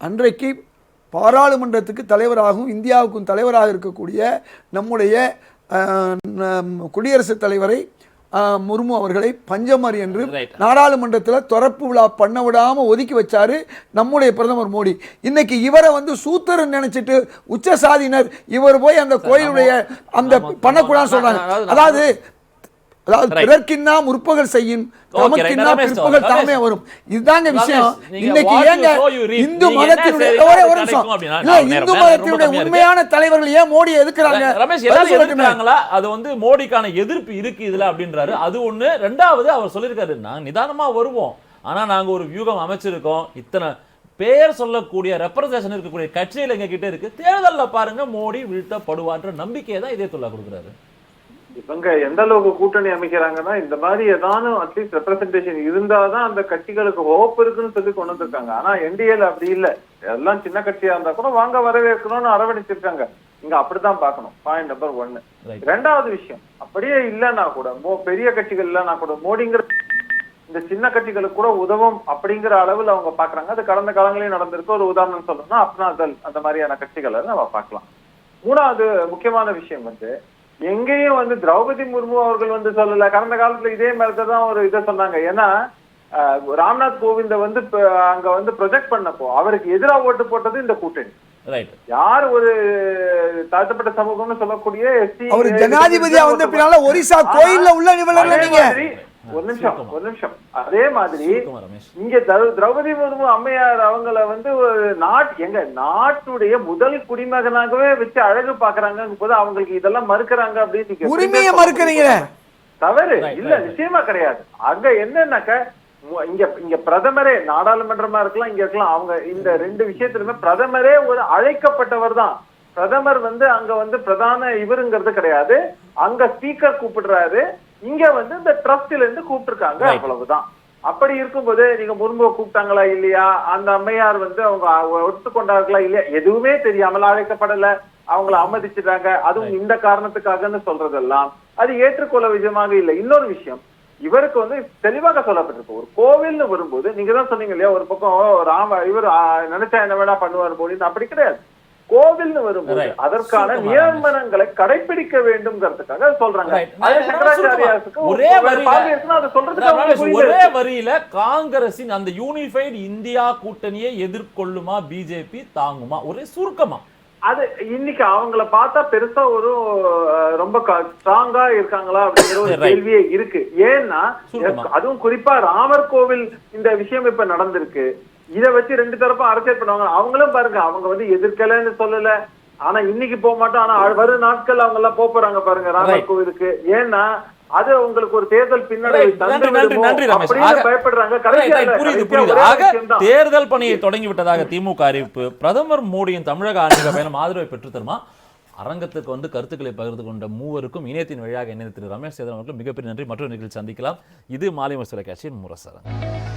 அன்றைக்கு பாராளுமன்றத்துக்கு தலைவராகவும் இந்தியாவுக்கும் தலைவராக இருக்கக்கூடிய நம்முடைய குடியரசுத் தலைவரை முர்மு அவர்களை பஞ்சமர் என்று நாடாளுமன்றத்தில் திறப்பு விழா பண்ண விடாம ஒதுக்கி வச்சாரு நம்முடைய பிரதமர் மோடி. இன்னைக்கு இவரை வந்து சூத்திரன் நினைச்சிட்டு உச்ச சாதியினர் இவர் போய் அந்த கோயிலுடைய அந்த பண்ணக்கூடாதுன்னு சொல்றாங்க. அதாவது பிறர்க்கின்னா முற்பகல் செய்யும், நமக்கின்னா பிற்பகல் தாமே வரும். இதுதாங்க விஷயம். இன்னைக்கு ஏங்க இந்து மதத்தினுடைய ஒரே ஒரு நிமிஷம், இந்து மதத்தினுடைய உண்மையான தலைவர்கள் ஏன் மோடி எதிர்க்கிறாங்க? ரமேஷ் எதிர்க்கிறாங்களா? அது வந்து மோடிக்கான எதிர்ப்பு இருக்கு இதுல அப்படின்றாரு. அது ஒண்ணு. ரெண்டாவது அவர் சொல்லியிருக்காரு, நாங்க நிதானமா வருவோம், ஆனா நாங்க ஒரு வியூகம் அமைச்சிருக்கோம், இத்தனை பேர் சொல்லக்கூடிய ரெப்ரசன்டேஷன் இருக்கக்கூடிய கட்சிகள் எங்க கிட்ட இருக்கு, தேர்தல்ல பாருங்க மோடி வீழ்த்தப்படுவான்ற நம்பிக்கையை தான் இதயத்துல்லா கொடுக்குறாரு. இவங்க எந்த அளவுக்கு கூட்டணி அமைக்கிறாங்கன்னா, இந்த மாதிரி ஏதாவது அட்லீஸ்ட் ரெப்ரசன்டேஷன் இருந்தாதான் அந்த கட்சிகளுக்கு ஹோப் இருக்குன்னு சொல்லி கொண்டு வந்திருக்காங்க. ஆனா என்டிஏல அப்படி இல்ல, எல்லாம் சின்ன கட்சியா இருந்தா கூட வாங்க வரவேற்கணும்னு அரவணைச்சிருக்காங்க. இங்க அப்படித்தான் பார்க்கணும். Point number 1. ரெண்டாவது விஷயம், அப்படியே இல்லைன்னா கூட பெரிய கட்சிகள் இல்லைன்னா கூட மோடிங்கிற இந்த சின்ன கட்சிகளுக்கு கூட உதவும் அப்படிங்கிற அளவில் அவங்க பாக்குறாங்க. அது கடந்த காலங்களையும் நடந்திருக்கு. ஒரு உதாரணம் சொல்லணும்னா அப்னாதல் அந்த மாதிரியான கட்சிகளை நம்ம பார்க்கலாம். மூணாவது முக்கியமான விஷயம் வந்து, எங்கேயும் வந்து திரௌபதி முர்மு அவர்கள் வந்து சொல்லல. கடந்த காலத்துல இதே மாதிரிதான் ஒரு இதை சொன்னாங்க. ஏன்னா ராம்நாத் கோவிந்த வந்து அங்க வந்து ப்ரொஜெக்ட் பண்ணப்போ அவருக்கு எதிராக ஓட்டு போட்டது இந்த கூட்டணி. யார் ஒரு தாழ்த்தப்பட்ட சமூகம்னு சொல்லக்கூடிய அவர் ஜனாதிபதியா வந்த பின்னால ஒரிசா கோயில்ல உள்ள நிபுணர். ஒரு நிமிஷம். அதே மாதிரி இங்க திரௌபதி முர்மு அம்மையார் அவங்கள வந்து ஒரு நாட்டுடைய முதல் குடிமகனாகவே வச்சு அழகு பாக்குறாங்க போது அவங்களுக்கு இதெல்லாம் மறுக்கிறாங்க அப்படின்னு உரிமையை மறுக்கிறீங்க. தவறு இல்ல, நிச்சயமா கிடையாது. அங்க என்னன்னாக்க இங்க பிரதமரே, நாடாளுமன்றமா இருக்கலாம், இங்க இருக்கலாம், அவங்க இந்த ரெண்டு விஷயத்திலுமே பிரதமரே ஒரு அழைக்கப்பட்டவர் தான். பிரதமர் வந்து அங்க வந்து பிரதான இவருங்கிறது கிடையாது. அங்க ஸ்பீக்கர் கூப்பிடுறாரு, இங்க வந்து இந்த ட்ரஸ்ட்ல இருந்து கூப்பிட்டுருக்காங்க, அவ்வளவுதான். அப்படி இருக்கும்போது நீங்க முர்முவை கூப்பிட்டாங்களா இல்லையா, அந்த அம்மையார் வந்து அவங்க ஒத்துக்கொண்டார்களா இல்லையா, எதுவுமே தெரியாமல் அழைக்கப்படல, அவங்கள அவமதிச்சுட்டாங்க, அதுவும் இந்த காரணத்துக்காகன்னு சொல்றதெல்லாம் அது ஏற்றுக்கொள்ள விதமாக இல்லை. இன்னொரு விஷயம், இவருக்கு வந்து தெளிவாக சொல்லப்பட்டிருக்கு, ஒரு கோவில்னு வரும்போது நீங்க தான் சொன்னீங்க இல்லையா, ஒரு பக்கம் இவர் நினைச்சா என்ன வேணா பண்ணுவார் போலின்னு. அப்படி கிடையாது. கோவில்னு வரும்போது அதற்கான நியமனங்களை கடைபிடிக்க வேண்டும்ங்கிறதுக்காக சொல்றாங்க. ஒரே வரியில காங்கிரசின் அந்த யூனிஃபைடு இந்தியா கூட்டணியை எதிர்கொள்ளுமா பிஜேபி, தாங்குமா? ஒரே சுருக்கமா அது இன்னைக்கு அவங்கள பார்த்தா பெருசா ஒரு ரொம்ப ஸ்ட்ராங்கா இருக்காங்களா அப்படிங்கிற ஒரு கேள்வியே இருக்கு. ஏன்னா அதுவும் குறிப்பா ராமர் கோவில் இந்த விஷயம் இப்ப நடந்திருக்கு. இதை வச்சு ரெண்டு தரப்பும் அரசியல் பண்ணுவாங்க. அவங்களும் பாருங்க, அவங்க வந்து எதிர்க்கலன்னு சொல்லல, ஆனா இன்னைக்கு போக மாட்டோம், ஆனா வரும் நாட்கள் அவங்க எல்லாம் போறாங்க பாருங்க ராமர் கோவிலுக்கு. ஏன்னா அது உங்களுக்கு ஒரு தேர்தல் பின்னடைவு பயப்படுறாங்க. தேர்தல் பணியை தொடங்கி விட்டதாக திமுக அறிவிப்பு. பிரதமர் மோடியின் தமிழக ஆன்மீக பயணம் ஆதரவை பெற்று தருமா? அரங்கத்துக்கு வந்து கருத்துக்களை பகிர்ந்து கொண்ட மூவருக்கும் இணையத்தின் வழியாக இணைய திரு ரமேஷ் சேதன் அவர்களுக்கு மிகப்பெரிய நன்றி. மற்றொரு நிகழ்ச்சி சந்திக்கலாம். இது மாலை முரசு தொலைக்காட்சியின் முரசரங்கம்.